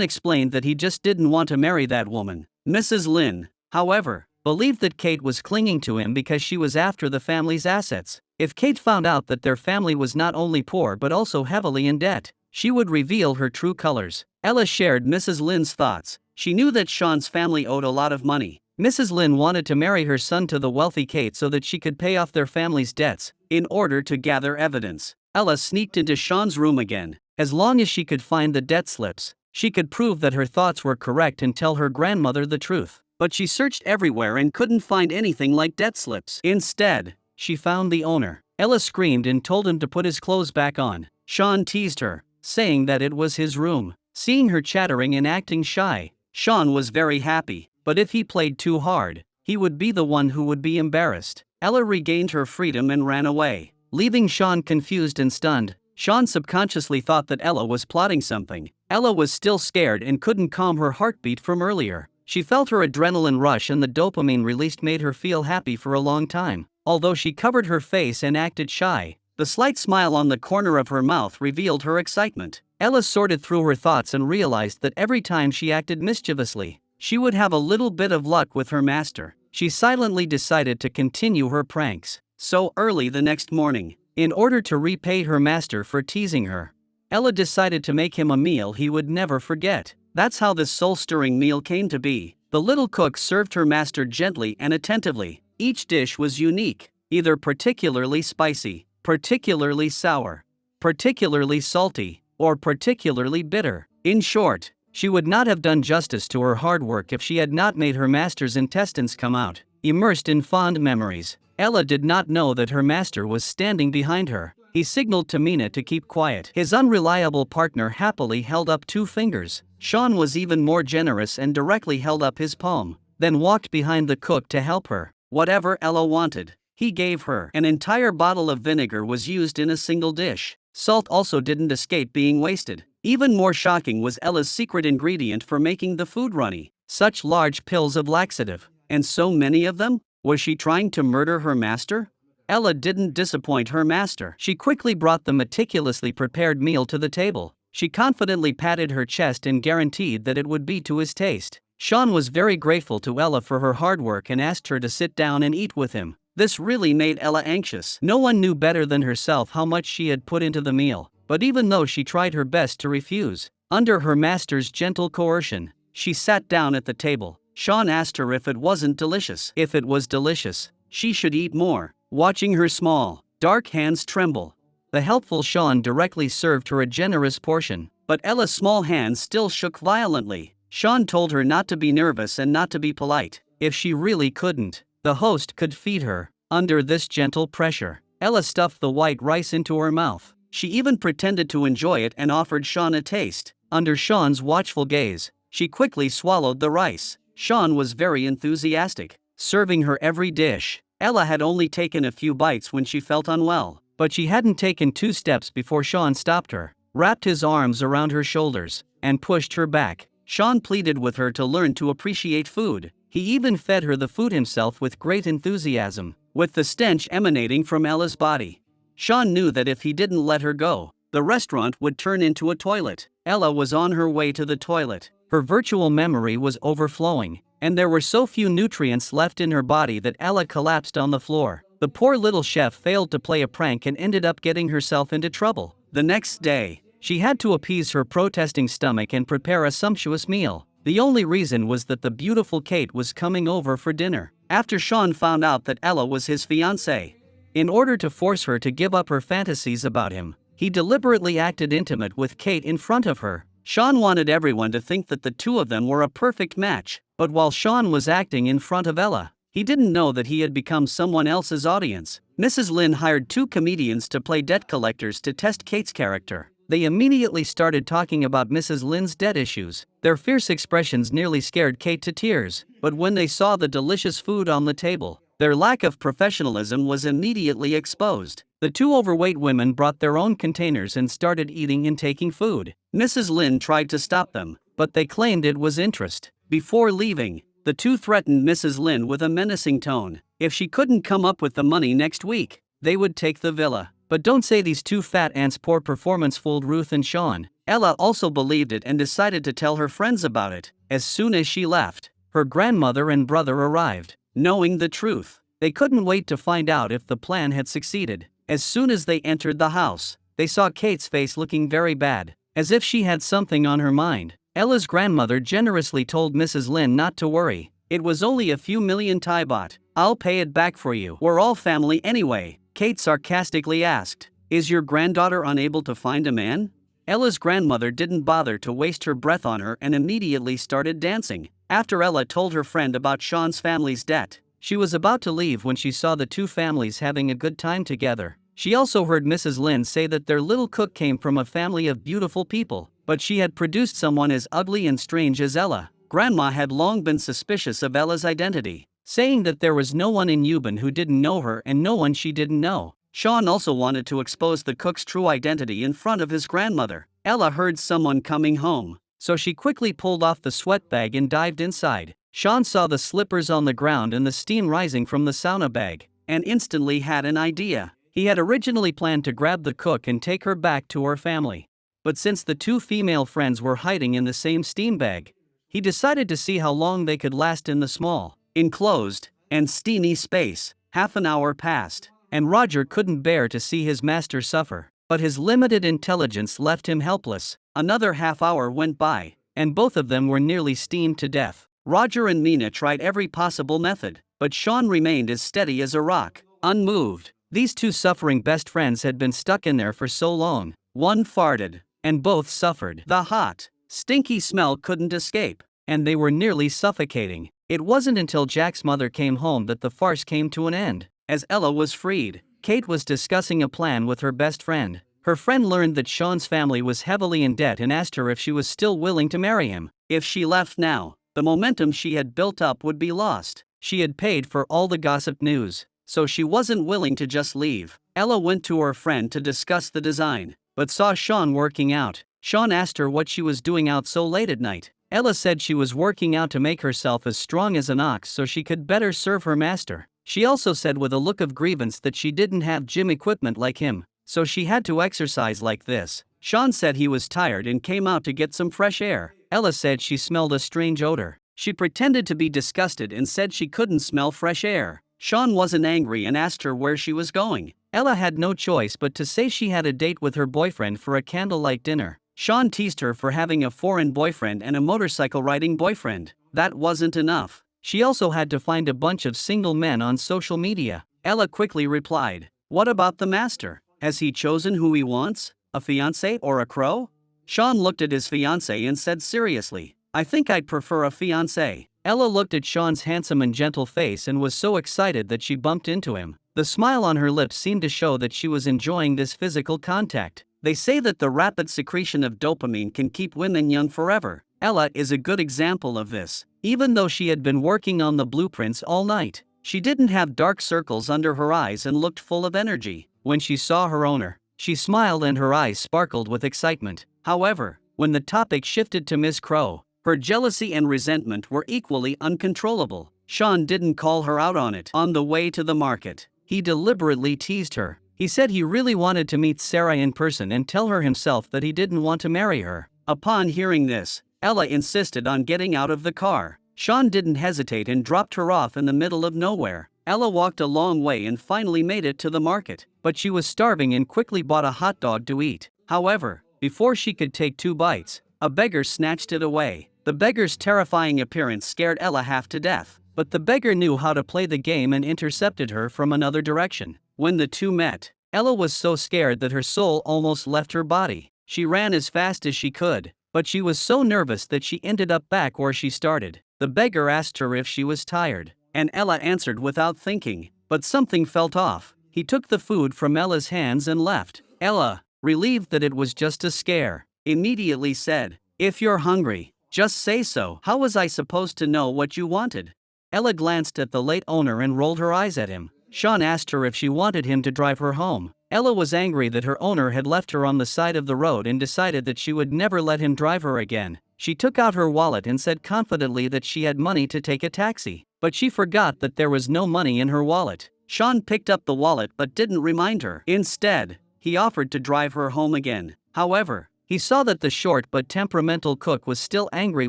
[SPEAKER 1] explained that he just didn't want to marry that woman. Mrs. Lin, however, believed that Kate was clinging to him because she was after the family's assets. If Kate found out that their family was not only poor but also heavily in debt, she would reveal her true colors. Ella shared Mrs. Lin's thoughts. She knew that Sean's family owed a lot of money. Mrs. Lin wanted to marry her son to the wealthy Kate so that she could pay off their family's debts. In order to gather evidence, Ella sneaked into Sean's room again. As long as she could find the debt slips, she could prove that her thoughts were correct and tell her grandmother the truth. But she searched everywhere and couldn't find anything like debt slips. Instead, she found the owner. Ella screamed and told him to put his clothes back on. Sean teased her, saying that it was his room. Seeing her chattering and acting shy, Sean was very happy. But if he played too hard, he would be the one who would be embarrassed. Ella regained her freedom and ran away, leaving Sean confused and stunned. Sean subconsciously thought that Ella was plotting something. Ella was still scared and couldn't calm her heartbeat from earlier. She felt her adrenaline rush and the dopamine released made her feel happy for a long time. Although she covered her face and acted shy, the slight smile on the corner of her mouth revealed her excitement. Ella sorted through her thoughts and realized that every time she acted mischievously, she would have a little bit of luck with her master. She silently decided to continue her pranks. So early the next morning, in order to repay her master for teasing her, Ella decided to make him a meal he would never forget. That's how this soul-stirring meal came to be. The little cook served her master gently and attentively. Each dish was unique, either particularly spicy, particularly sour, particularly salty, or particularly bitter. In short, she would not have done justice to her hard work if she had not made her master's intestines come out. Immersed in fond memories, Ella did not know that her master was standing behind her. He signaled to Mina to keep quiet. His unreliable partner happily held up 2 fingers. Sean was even more generous and directly held up his palm, then walked behind the cook to help her. Whatever Ella wanted, he gave her. An entire bottle of vinegar was used in a single dish. Salt also didn't escape being wasted. Even more shocking was Ella's secret ingredient for making the food runny. Such large pills of laxative, and so many of them? Was she trying to murder her master? Ella didn't disappoint her master. She quickly brought the meticulously prepared meal to the table. She confidently patted her chest and guaranteed that it would be to his taste. Sean was very grateful to Ella for her hard work and asked her to sit down and eat with him. This really made Ella anxious. No one knew better than herself how much she had put into the meal, but even though she tried her best to refuse, under her master's gentle coercion, she sat down at the table. Sean asked her if it wasn't delicious. If it was delicious, she should eat more. Watching her small, dark hands tremble, the helpful Sean directly served her a generous portion, but Ella's small hands still shook violently. Sean told her not to be nervous and not to be polite. If she really couldn't, the host could feed her. Under this gentle pressure, Ella stuffed the white rice into her mouth. She even pretended to enjoy it and offered Sean a taste. Under Sean's watchful gaze, she quickly swallowed the rice. Sean was very enthusiastic, serving her every dish. Ella had only taken a few bites when she felt unwell, but she hadn't taken 2 steps before Sean stopped her, wrapped his arms around her shoulders, and pushed her back. Sean pleaded with her to learn to appreciate food. He even fed her the food himself with great enthusiasm, with the stench emanating from Ella's body. Sean knew that if he didn't let her go, the restaurant would turn into a toilet. Ella was on her way to the toilet. Her virtual memory was overflowing, and there were so few nutrients left in her body that Ella collapsed on the floor. The poor little chef failed to play a prank and ended up getting herself into trouble. The next day, she had to appease her protesting stomach and prepare a sumptuous meal. The only reason was that the beautiful Kate was coming over for dinner. After Sean found out that Ella was his fiancée, in order to force her to give up her fantasies about him, he deliberately acted intimate with Kate in front of her. Sean wanted everyone to think that the two of them were a perfect match, but while Sean was acting in front of Ella, he didn't know that he had become someone else's audience. Mrs. Lin hired 2 comedians to play debt collectors to test Kate's character. They immediately started talking about Mrs. Lin's debt issues. Their fierce expressions nearly scared Kate to tears, but when they saw the delicious food on the table, their lack of professionalism was immediately exposed. The two overweight women brought their own containers and started eating and taking food. Mrs. Lin tried to stop them, but they claimed it was interest. Before leaving, the two threatened Mrs. Lin with a menacing tone. If she couldn't come up with the money next week, they would take the villa. But don't say these two fat ants' poor performance fooled Ruth and Sean. Ella also believed it and decided to tell her friends about it. As soon as she left, her grandmother and brother arrived. Knowing the truth, they couldn't wait to find out if the plan had succeeded. As soon as they entered the house, they saw Kate's face looking very bad, as if she had something on her mind. Ella's grandmother generously told Mrs. Lin not to worry. It was only a few million Thai baht. I'll pay it back for you. We're all family anyway. Kate sarcastically asked, "Is your granddaughter unable to find a man?" Ella's grandmother didn't bother to waste her breath on her and immediately started dancing. After Ella told her friend about Sean's family's debt, she was about to leave when she saw the two families having a good time together. She also heard Mrs. Lin say that their little cook came from a family of beautiful people, but she had produced someone as ugly and strange as Ella. Grandma had long been suspicious of Ella's identity, saying that there was no one in Yuban who didn't know her and no one she didn't know. Sean also wanted to expose the cook's true identity in front of his grandmother. Ella heard someone coming home, so she quickly pulled off the sweat bag and dived inside. Sean saw the slippers on the ground and the steam rising from the sauna bag, and instantly had an idea. He had originally planned to grab the cook and take her back to her family. But since the two female friends were hiding in the same steam bag, he decided to see how long they could last in the small, enclosed, and steamy space. Half an hour passed, and Roger couldn't bear to see his master suffer. But his limited intelligence left him helpless. Another half hour went by, and both of them were nearly steamed to death. Roger and Mina tried every possible method, but Sean remained as steady as a rock, unmoved. These two suffering best friends had been stuck in there for so long. One farted, and both suffered. The hot, stinky smell couldn't escape, and they were nearly suffocating. It wasn't until Jack's mother came home that the farce came to an end. As Ella was freed, Kate was discussing a plan with her best friend. Her friend learned that Sean's family was heavily in debt and asked her if she was still willing to marry him. If she left now, the momentum she had built up would be lost. She had paid for all the gossip news, so she wasn't willing to just leave. Ella went to her friend to discuss the design, but saw Sean working out. Sean asked her what she was doing out so late at night. Ella said she was working out to make herself as strong as an ox so she could better serve her master. She also said with a look of grievance that she didn't have gym equipment like him, so she had to exercise like this. Sean said he was tired and came out to get some fresh air. Ella said she smelled a strange odor. She pretended to be disgusted and said she couldn't smell fresh air. Sean wasn't angry and asked her where she was going. Ella had no choice but to say she had a date with her boyfriend for a candlelight dinner. Sean teased her for having a foreign boyfriend and a motorcycle-riding boyfriend. That wasn't enough. She also had to find a bunch of single men on social media. Ella quickly replied, "What about the master? Has he chosen who he wants? A fiancé or a crow?" Sean looked at his fiancé and said seriously, "I think I'd prefer a fiancé." Ella looked at Sean's handsome and gentle face and was so excited that she bumped into him. The smile on her lips seemed to show that she was enjoying this physical contact. They say that the rapid secretion of dopamine can keep women young forever. Ella is a good example of this. Even though she had been working on the blueprints all night, she didn't have dark circles under her eyes and looked full of energy. When she saw her owner, she smiled and her eyes sparkled with excitement. However, when the topic shifted to Miss Crow, her jealousy and resentment were equally uncontrollable. Sean didn't call her out on it. On the way to the market, he deliberately teased her. He said he really wanted to meet Sarah in person and tell her himself that he didn't want to marry her. Upon hearing this, Ella insisted on getting out of the car. Sean didn't hesitate and dropped her off in the middle of nowhere. Ella walked a long way and finally made it to the market, but she was starving and quickly bought a hot dog to eat. However, before she could take 2 bites, a beggar snatched it away. The beggar's terrifying appearance scared Ella half to death, but the beggar knew how to play the game and intercepted her from another direction. When the two met, Ella was so scared that her soul almost left her body. She ran as fast as she could, but she was so nervous that she ended up back where she started. The beggar asked her if she was tired, and Ella answered without thinking, but something felt off. He took the food from Ella's hands and left. Ella, relieved that it was just a scare, immediately said, "If you're hungry, just say so. How was I supposed to know what you wanted?" Ella glanced at the late owner and rolled her eyes at him. Sean asked her if she wanted him to drive her home. Ella was angry that her owner had left her on the side of the road and decided that she would never let him drive her again. She took out her wallet and said confidently that she had money to take a taxi, but she forgot that there was no money in her wallet. Sean picked up the wallet but didn't remind her. Instead, he offered to drive her home again. However, he saw that the short but temperamental cook was still angry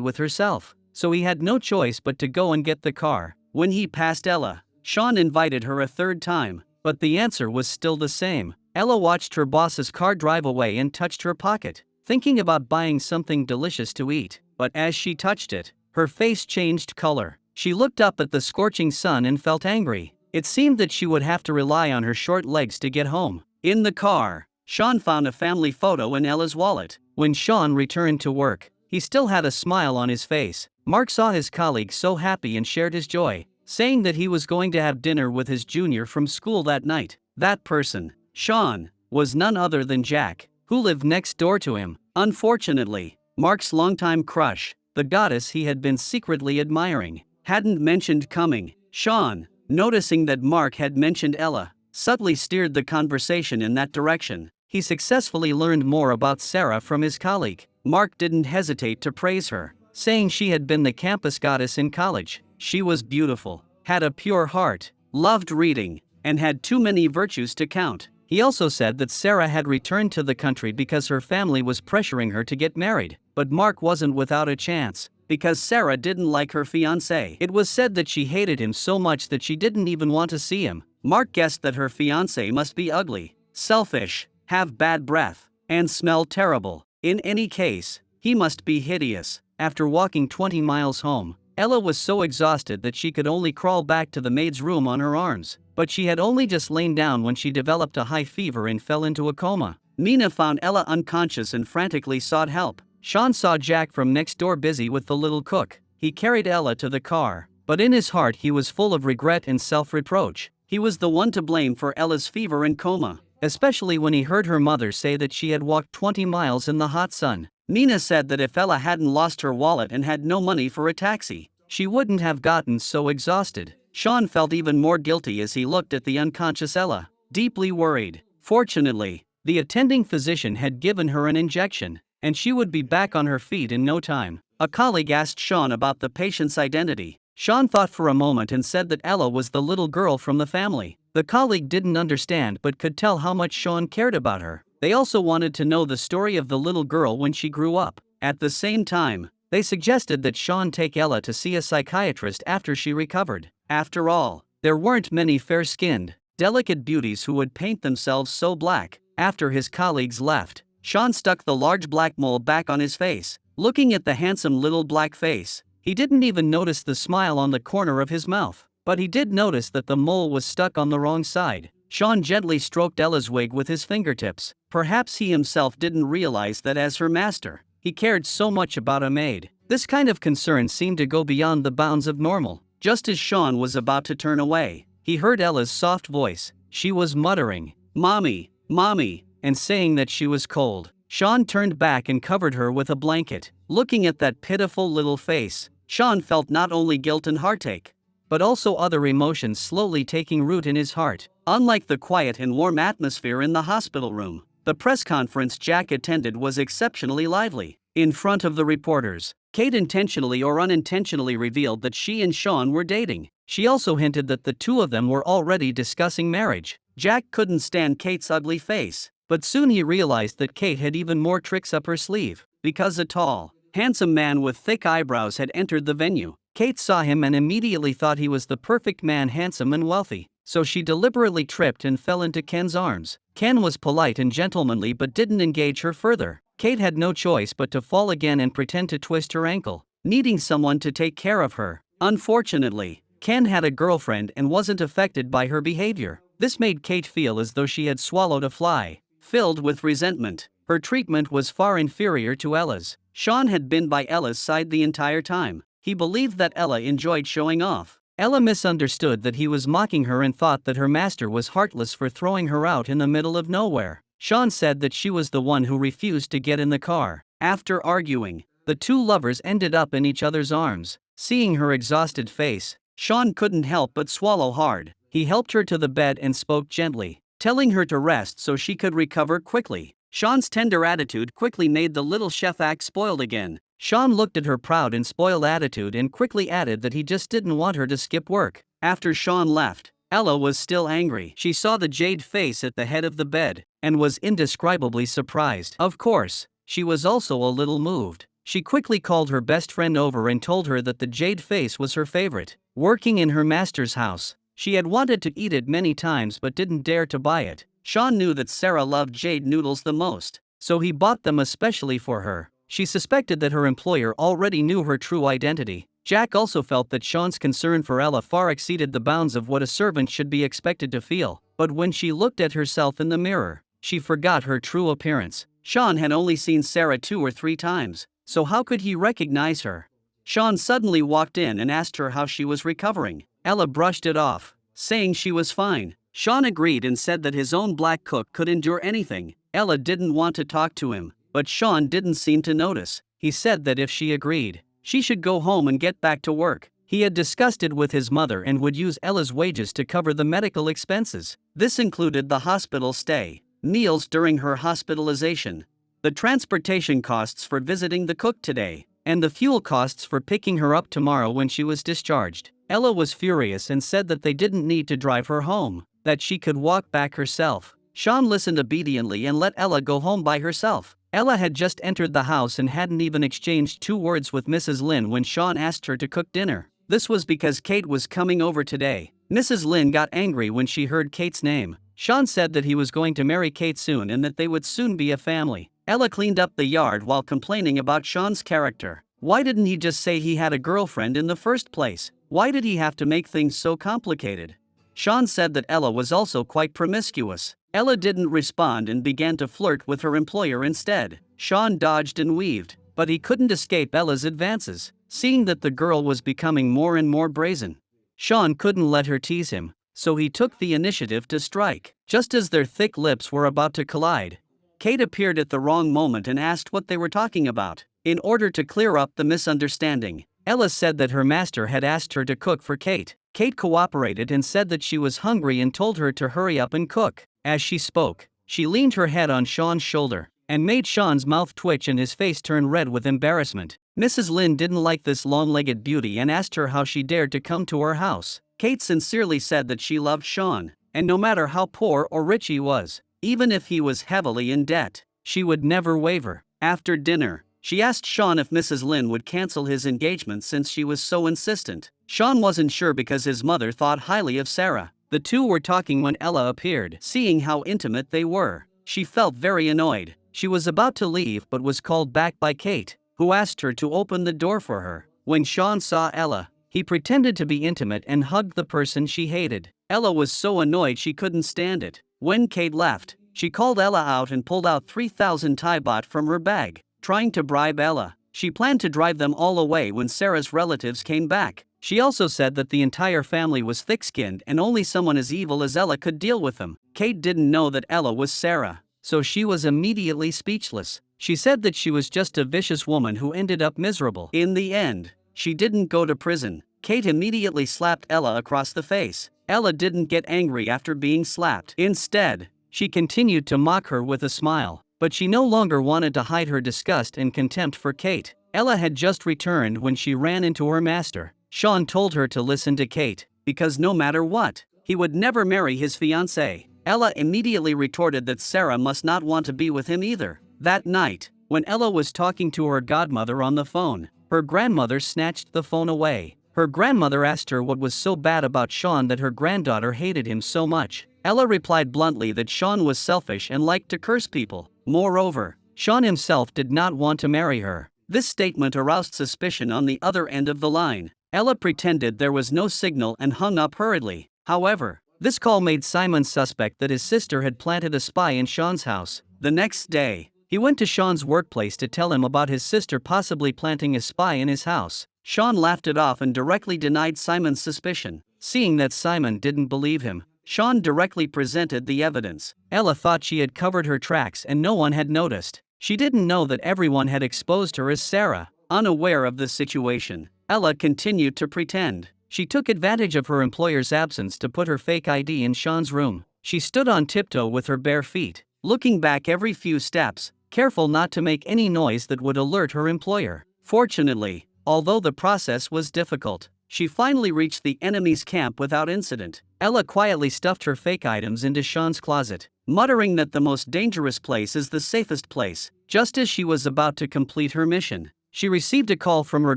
[SPEAKER 1] with herself, so he had no choice but to go and get the car. When he passed Ella, Sean invited her a third time, but the answer was still the same. Ella watched her boss's car drive away and touched her pocket, thinking about buying something delicious to eat, but as she touched it, her face changed color. She looked up at the scorching sun and felt angry. It seemed that she would have to rely on her short legs to get home. In the car, Sean found a family photo in Ella's wallet. When Sean returned to work, he still had a smile on his face. Mark saw his colleague so happy and shared his joy, saying that he was going to have dinner with his junior from school that night. That person, Sean, was none other than Jack, who lived next door to him. Unfortunately, Mark's longtime crush, the goddess he had been secretly admiring, hadn't mentioned coming. Sean, noticing that Mark had mentioned Ella, subtly steered the conversation in that direction. He successfully learned more about Sarah from his colleague. Mark didn't hesitate to praise her, saying she had been the campus goddess in college. She was beautiful, had a pure heart, loved reading, and had too many virtues to count. He also said that Sarah had returned to the country because her family was pressuring her to get married, but Mark wasn't without a chance, because Sarah didn't like her fiancé. It was said that she hated him so much that she didn't even want to see him. Mark guessed that her fiancé must be ugly, selfish, have bad breath, and smell terrible. In any case, he must be hideous. After walking 20 miles home, Ella was so exhausted that she could only crawl back to the maid's room on her arms, but she had only just lain down when she developed a high fever and fell into a coma. Mina found Ella unconscious and frantically sought help. Sean saw Jack from next door busy with the little cook. He carried Ella to the car, but in his heart he was full of regret and self-reproach. He was the one to blame for Ella's fever and coma, especially when he heard her mother say that she had walked 20 miles in the hot sun. Mina said that if Ella hadn't lost her wallet and had no money for a taxi, she wouldn't have gotten so exhausted. Sean felt even more guilty as he looked at the unconscious Ella, deeply worried. Fortunately, the attending physician had given her an injection, and she would be back on her feet in no time. A colleague asked Sean about the patient's identity. Sean thought for a moment and said that Ella was the little girl from the family. The colleague didn't understand but could tell how much Sean cared about her. They also wanted to know the story of the little girl when she grew up. At the same time, they suggested that Sean take Ella to see a psychiatrist after she recovered. After all, there weren't many fair-skinned, delicate beauties who would paint themselves so black. After his colleagues left, Sean stuck the large black mole back on his face. Looking at the handsome little black face, he didn't even notice the smile on the corner of his mouth, but he did notice that the mole was stuck on the wrong side. Sean gently stroked Ella's wig with his fingertips. Perhaps he himself didn't realize that as her master, he cared so much about a maid. This kind of concern seemed to go beyond the bounds of normal. Just as Sean was about to turn away, he heard Ella's soft voice. She was muttering, "Mommy, Mommy," and saying that she was cold. Sean turned back and covered her with a blanket. Looking at that pitiful little face, Sean felt not only guilt and heartache, but also other emotions slowly taking root in his heart. Unlike the quiet and warm atmosphere in the hospital room, the press conference Jack attended was exceptionally lively. In front of the reporters, Kate intentionally or unintentionally revealed that she and Sean were dating. She also hinted that the two of them were already discussing marriage. Jack couldn't stand Kate's ugly face, but soon he realized that Kate had even more tricks up her sleeve, because a tall, handsome man with thick eyebrows had entered the venue. Kate saw him and immediately thought he was the perfect man, handsome and wealthy, so she deliberately tripped and fell into Ken's arms. Ken was polite and gentlemanly but didn't engage her further. Kate had no choice but to fall again and pretend to twist her ankle, needing someone to take care of her. Unfortunately, Ken had a girlfriend and wasn't affected by her behavior. This made Kate feel as though she had swallowed a fly. Filled with resentment, her treatment was far inferior to Ella's. Sean had been by Ella's side the entire time. He believed that Ella enjoyed showing off. Ella misunderstood that he was mocking her and thought that her master was heartless for throwing her out in the middle of nowhere. Sean said that she was the one who refused to get in the car. After arguing, the two lovers ended up in each other's arms. Seeing her exhausted face, Sean couldn't help but swallow hard. He helped her to the bed and spoke gently. telling her to rest so she could recover quickly. Sean's tender attitude quickly made the little chef act spoiled again. Sean looked at her proud and spoiled attitude and quickly added that he just didn't want her to skip work. After Sean left, Ella was still angry. She saw the jade face at the head of the bed and was indescribably surprised. Of course, she was also a little moved. She quickly called her best friend over and told her that the jade face was her favorite. Working in her master's house, she had wanted to eat it many times but didn't dare to buy it. Sean knew that Sarah loved jade noodles the most, so he bought them especially for her. She suspected that her employer already knew her true identity. Jack also felt that Sean's concern for Ella far exceeded the bounds of what a servant should be expected to feel, but when she looked at herself in the mirror, she forgot her true appearance. Sean had only seen Sarah 2 or 3 times, so how could he recognize her? Sean suddenly walked in and asked her how she was recovering. Ella brushed it off, saying she was fine. Sean agreed and said that his own black cook could endure anything. Ella didn't want to talk to him, but Sean didn't seem to notice. He said that if she agreed, she should go home and get back to work. He had discussed it with his mother and would use Ella's wages to cover the medical expenses. This included the hospital stay, meals during her hospitalization, the transportation costs for visiting the cook today, and the fuel costs for picking her up tomorrow when she was discharged. Ella was furious and said that they didn't need to drive her home, that she could walk back herself. Sean listened obediently and let Ella go home by herself. Ella had just entered the house and hadn't even exchanged 2 words with Mrs. Lin when Sean asked her to cook dinner. This was because Kate was coming over today. Mrs. Lin got angry when she heard Kate's name. Sean said that he was going to marry Kate soon and that they would soon be a family. Ella cleaned up the yard while complaining about Sean's character. Why didn't he just say he had a girlfriend in the first place? Why did he have to make things so complicated? Sean said that Ella was also quite promiscuous. Ella didn't respond and began to flirt with her employer instead. Sean dodged and weaved, but he couldn't escape Ella's advances. Seeing that the girl was becoming more and more brazen, Sean couldn't let her tease him, so he took the initiative to strike. Just as their thick lips were about to collide, Kate appeared at the wrong moment and asked what they were talking about. In order to clear up the misunderstanding, Ella said that her master had asked her to cook for Kate. Kate cooperated and said that she was hungry and told her to hurry up and cook. As she spoke, she leaned her head on Sean's shoulder and made Sean's mouth twitch and his face turn red with embarrassment. Mrs. Lin didn't like this long-legged beauty and asked her how she dared to come to her house. Kate sincerely said that she loved Sean, and no matter how poor or rich he was, even if he was heavily in debt, she would never waver. After dinner, she asked Sean if Mrs. Lin would cancel his engagement since she was so insistent. Sean wasn't sure because his mother thought highly of Sarah. The two were talking when Ella appeared. Seeing how intimate they were, she felt very annoyed. She was about to leave but was called back by Kate, who asked her to open the door for her. When Sean saw Ella, he pretended to be intimate and hugged the person she hated. Ella was so annoyed she couldn't stand it. When Kate left, she called Ella out and pulled out 3,000 Thai baht from her bag, trying to bribe Ella. She planned to drive them all away when Sarah's relatives came back. She also said that the entire family was thick-skinned and only someone as evil as Ella could deal with them. Kate didn't know that Ella was Sarah, so she was immediately speechless. She said that she was just a vicious woman who ended up miserable. In the end, she didn't go to prison. Kate immediately slapped Ella across the face. Ella didn't get angry after being slapped. Instead, she continued to mock her with a smile, but she no longer wanted to hide her disgust and contempt for Kate. Ella had just returned when she ran into her master. Sean told her to listen to Kate, because no matter what, he would never marry his fiancée. Ella immediately retorted that Sarah must not want to be with him either. That night, when Ella was talking to her godmother on the phone, her grandmother snatched the phone away. Her grandmother asked her what was so bad about Sean that her granddaughter hated him so much. Ella replied bluntly that Sean was selfish and liked to curse people. Moreover, Sean himself did not want to marry her. This statement aroused suspicion on the other end of the line. Ella pretended there was no signal and hung up hurriedly. However, this call made Simon suspect that his sister had planted a spy in Sean's house. The next day, he went to Sean's workplace to tell him about his sister possibly planting a spy in his house. Sean laughed it off and directly denied Simon's suspicion. Seeing that Simon didn't believe him, Sean directly presented the evidence. Ella thought she had covered her tracks and no one had noticed. She didn't know that everyone had exposed her as Sarah. Unaware of the situation, Ella continued to pretend. She took advantage of her employer's absence to put her fake ID in Sean's room. She stood on tiptoe with her bare feet, looking back every few steps, careful not to make any noise that would alert her employer. Fortunately, although the process was difficult, she finally reached the enemy's camp without incident. Ella quietly stuffed her fake items into Sean's closet, muttering that the most dangerous place is the safest place. Just as she was about to complete her mission, she received a call from her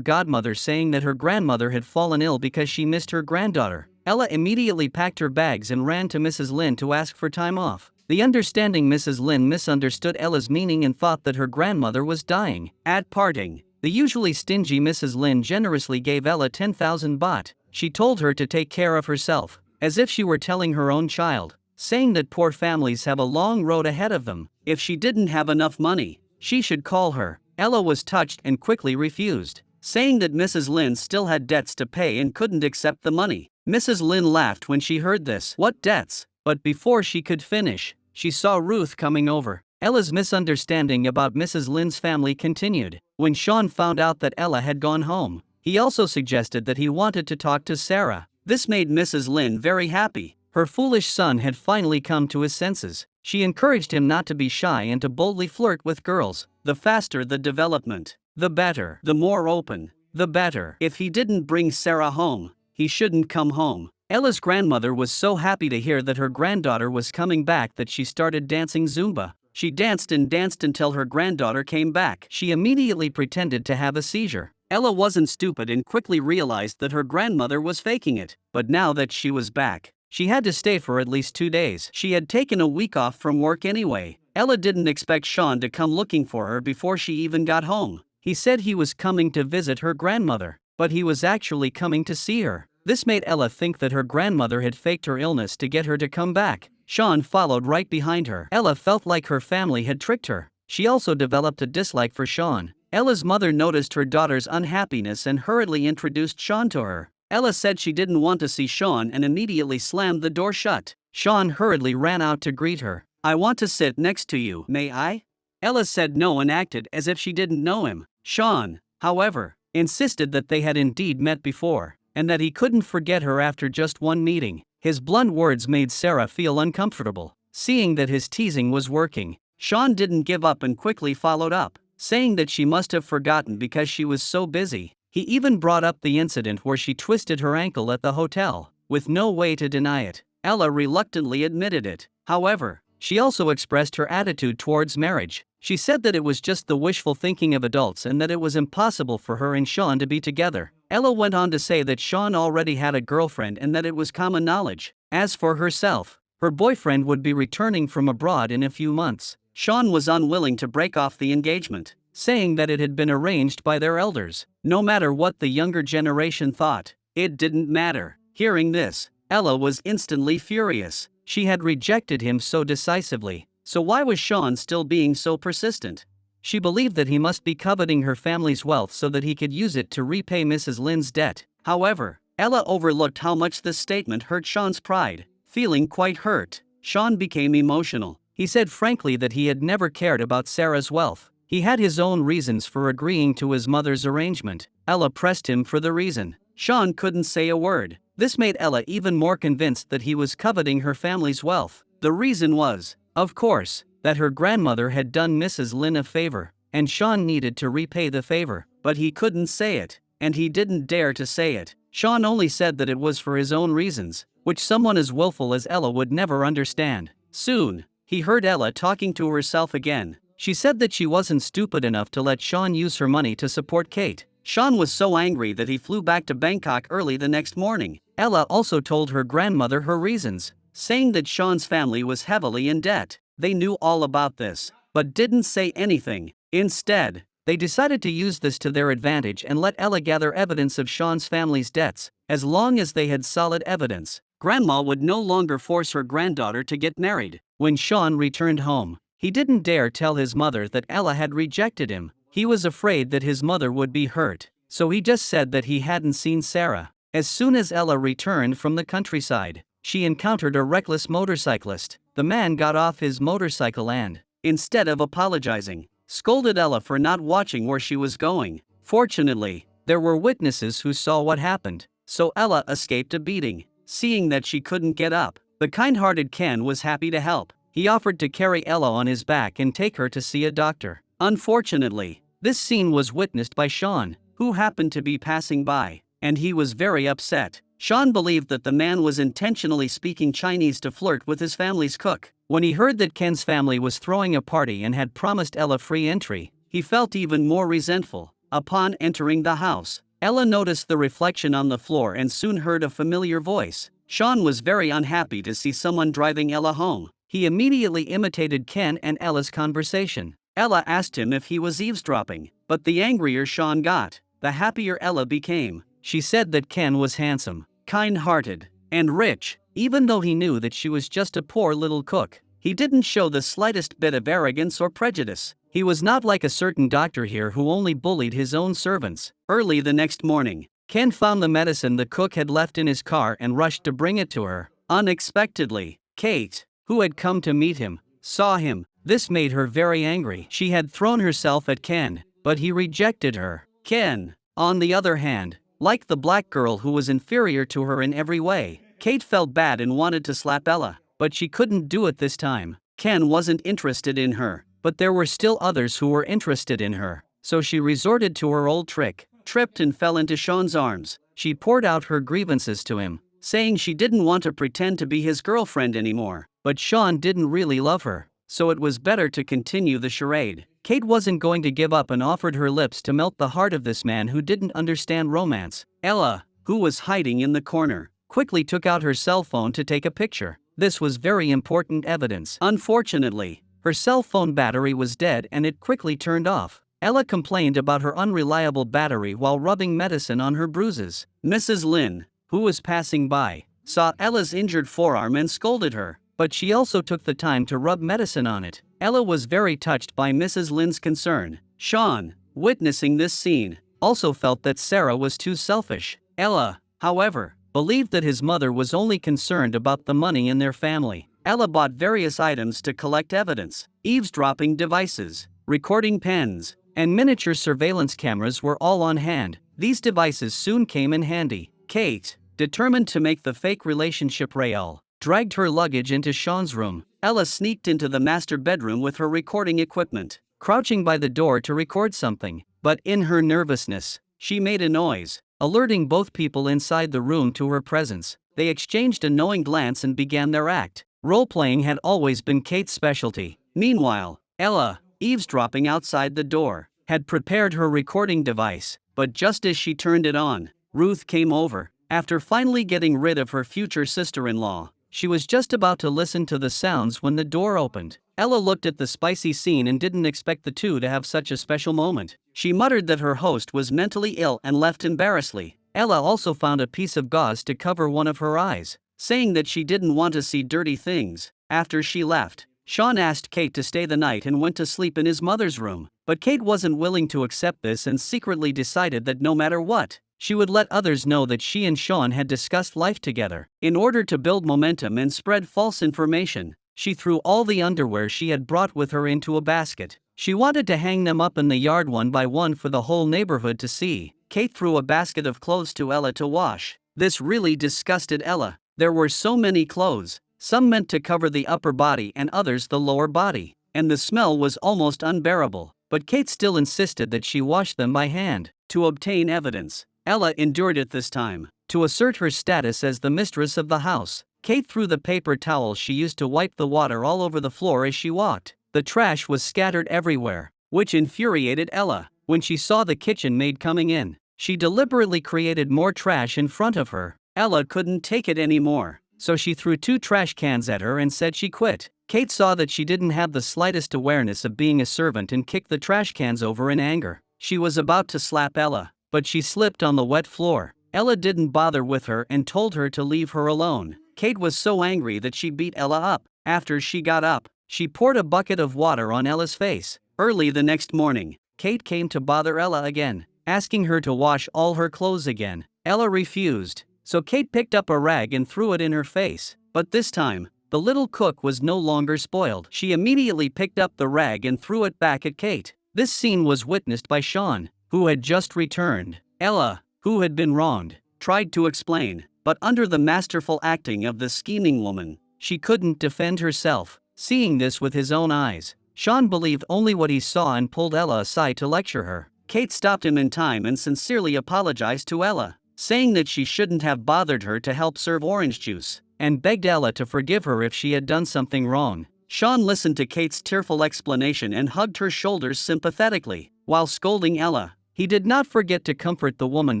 [SPEAKER 1] godmother saying that her grandmother had fallen ill because she missed her granddaughter. Ella immediately packed her bags and ran to Mrs. Lin to ask for time off. The understanding Mrs. Lin misunderstood Ella's meaning and thought that her grandmother was dying. At parting, the usually stingy Mrs. Lin generously gave Ella 10,000 baht. She told her to take care of herself, as if she were telling her own child, saying that poor families have a long road ahead of them. If she didn't have enough money, she should call her. Ella was touched and quickly refused, saying that Mrs. Lin still had debts to pay and couldn't accept the money. Mrs. Lin laughed when she heard this. What debts? But before she could finish, she saw Ruth coming over. Ella's misunderstanding about Mrs. Lin's family continued. When Sean found out that Ella had gone home, he also suggested that he wanted to talk to Sarah. This made Mrs. Lin very happy. Her foolish son had finally come to his senses. She encouraged him not to be shy and to boldly flirt with girls. The faster the development, the better. The more open, the better. If he didn't bring Sarah home, he shouldn't come home. Ella's grandmother was so happy to hear that her granddaughter was coming back that she started dancing Zumba. She danced and danced until her granddaughter came back. She immediately pretended to have a seizure. Ella wasn't stupid and quickly realized that her grandmother was faking it. But now that she was back, she had to stay for at least 2 days. She had taken a week off from work anyway. Ella didn't expect Sean to come looking for her before she even got home. He said he was coming to visit her grandmother, but he was actually coming to see her. This made Ella think that her grandmother had faked her illness to get her to come back. Sean followed right behind her. Ella felt like her family had tricked her. She also developed a dislike for Sean. Ella's mother noticed her daughter's unhappiness and hurriedly introduced Sean to her. Ella said she didn't want to see Sean and immediately slammed the door shut. Sean hurriedly ran out to greet her. I want to sit next to you, may I? Ella said no and acted as if she didn't know him. Sean, however, insisted that they had indeed met before, and that he couldn't forget her after just one meeting. His blunt words made Sarah feel uncomfortable. Seeing that his teasing was working, Sean didn't give up and quickly followed up, saying that she must have forgotten because she was so busy. He even brought up the incident where she twisted her ankle at the hotel, with no way to deny it. Ella reluctantly admitted it. However, she also expressed her attitude towards marriage. She said that it was just the wishful thinking of adults and that it was impossible for her and Sean to be together. Ella went on to say that Sean already had a girlfriend and that it was common knowledge. As for herself, her boyfriend would be returning from abroad in a few months. Sean was unwilling to break off the engagement, saying that it had been arranged by their elders. No matter what the younger generation thought, it didn't matter. Hearing this, Ella was instantly furious. She had rejected him so decisively, so why was Sean still being so persistent? She believed that he must be coveting her family's wealth so that he could use it to repay Mrs. Lin's debt. However, Ella overlooked how much this statement hurt Sean's pride. Feeling quite hurt, Sean became emotional. He said frankly that he had never cared about Sarah's wealth. He had his own reasons for agreeing to his mother's arrangement. Ella pressed him for the reason. Sean couldn't say a word. This made Ella even more convinced that he was coveting her family's wealth. The reason was, of course, that her grandmother had done Mrs. Lin a favor, and Sean needed to repay the favor. But he couldn't say it, and he didn't dare to say it. Sean only said that it was for his own reasons, which someone as willful as Ella would never understand. Soon, he heard Ella talking to herself again. She said that she wasn't stupid enough to let Sean use her money to support Kate. Sean was so angry that he flew back to Bangkok early the next morning. Ella also told her grandmother her reasons, saying that Sean's family was heavily in debt. They knew all about this, but didn't say anything. Instead, they decided to use this to their advantage and let Ella gather evidence of Sean's family's debts. As long as they had solid evidence, Grandma would no longer force her granddaughter to get married. When Sean returned home, he didn't dare tell his mother that Ella had rejected him. He was afraid that his mother would be hurt, so he just said that he hadn't seen Sarah. As soon as Ella returned from the countryside, she encountered a reckless motorcyclist. The man got off his motorcycle and, instead of apologizing, scolded Ella for not watching where she was going. Fortunately, there were witnesses who saw what happened, so Ella escaped a beating. Seeing that she couldn't get up, The kind-hearted Ken was happy to help. He offered to carry Ella on his back and take her to see a doctor. Unfortunately, this scene was witnessed by Sean, who happened to be passing by, and he was very upset. Sean believed that the man was intentionally speaking Chinese to flirt with his family's cook. When he heard that Ken's family was throwing a party and had promised Ella free entry, he felt even more resentful. Upon entering the house, Ella noticed the reflection on the floor and soon heard a familiar voice. Sean was very unhappy to see someone driving Ella home. He immediately imitated Ken and Ella's conversation. Ella asked him if he was eavesdropping, but the angrier Sean got, the happier Ella became. She said that Ken was handsome, kind-hearted, and rich, even though he knew that she was just a poor little cook. He didn't show the slightest bit of arrogance or prejudice. He was not like a certain doctor here who only bullied his own servants. Early the next morning, Ken found the medicine the cook had left in his car and rushed to bring it to her. Unexpectedly, Kate, who had come to meet him, saw him. This made her very angry. She had thrown herself at Ken, but he rejected her. Ken, on the other hand, liked the black girl who was inferior to her in every way. Kate felt bad and wanted to slap Ella, but she couldn't do it this time. Ken wasn't interested in her, but there were still others who were interested in her, so she resorted to her old trick, tripped and fell into Sean's arms. She poured out her grievances to him, saying she didn't want to pretend to be his girlfriend anymore. But Sean didn't really love her, so it was better to continue the charade. Kate wasn't going to give up and offered her lips to melt the heart of this man who didn't understand romance. Ella, who was hiding in the corner, quickly took out her cell phone to take a picture. This was very important evidence. Unfortunately, her cell phone battery was dead and it quickly turned off. Ella complained about her unreliable battery while rubbing medicine on her bruises. Mrs. Lin, who was passing by, saw Ella's injured forearm and scolded her, but she also took the time to rub medicine on it. Ella was very touched by Mrs. Lin's concern. Sean, witnessing this scene, also felt that Sarah was too selfish. Ella, however, believed that his mother was only concerned about the money in their family. Ella bought various items to collect evidence. Eavesdropping devices, recording pens, and miniature surveillance cameras were all on hand. These devices soon came in handy. Kate, determined to make the fake relationship real, dragged her luggage into Sean's room. Ella sneaked into the master bedroom with her recording equipment, crouching by the door to record something. But in her nervousness, she made a noise, alerting both people inside the room to her presence. They exchanged a knowing glance and began their act. Role-playing had always been Kate's specialty. Meanwhile, Ella, eavesdropping outside the door, had prepared her recording device, but just as she turned it on, Ruth came over. After finally getting rid of her future sister-in-law, she was just about to listen to the sounds when the door opened. Ella looked at the spicy scene and didn't expect the two to have such a special moment. She muttered that her host was mentally ill and left embarrassedly. Ella also found a piece of gauze to cover one of her eyes, saying that she didn't want to see dirty things. After she left, Sean asked Kate to stay the night and went to sleep in his mother's room. But Kate wasn't willing to accept this and secretly decided that no matter what, she would let others know that she and Sean had discussed life together. In order to build momentum and spread false information, she threw all the underwear she had brought with her into a basket. She wanted to hang them up in the yard one by one for the whole neighborhood to see. Kate threw a basket of clothes to Ella to wash. This really disgusted Ella. There were so many clothes, some meant to cover the upper body and others the lower body, and the smell was almost unbearable. But Kate still insisted that she wash them by hand. To obtain evidence, Ella endured it this time. To assert her status as the mistress of the house, Kate threw the paper towels she used to wipe the water all over the floor as she walked. The trash was scattered everywhere, which infuriated Ella. When she saw the kitchen maid coming in, she deliberately created more trash in front of her. Ella couldn't take it anymore, so she threw 2 trash cans at her and said she quit. Kate saw that she didn't have the slightest awareness of being a servant and kicked the trash cans over in anger. She was about to slap Ella, but she slipped on the wet floor. Ella didn't bother with her and told her to leave her alone. Kate was so angry that she beat Ella up. After she got up, she poured a bucket of water on Ella's face. Early the next morning, Kate came to bother Ella again, asking her to wash all her clothes again. Ella refused, so Kate picked up a rag and threw it in her face. But this time, the little cook was no longer spoiled. She immediately picked up the rag and threw it back at Kate. This scene was witnessed by Sean, who had just returned. Ella, who had been wronged, tried to explain, but under the masterful acting of the scheming woman, She couldn't defend herself. Seeing this with his own eyes, Sean believed only what he saw and pulled Ella aside to lecture her. Kate stopped him in time and sincerely apologized to Ella, saying that she shouldn't have bothered her to help serve orange juice, and begged Ella to forgive her if she had done something wrong. Sean listened to Kate's tearful explanation and hugged her shoulders sympathetically. While scolding Ella, he did not forget to comfort the woman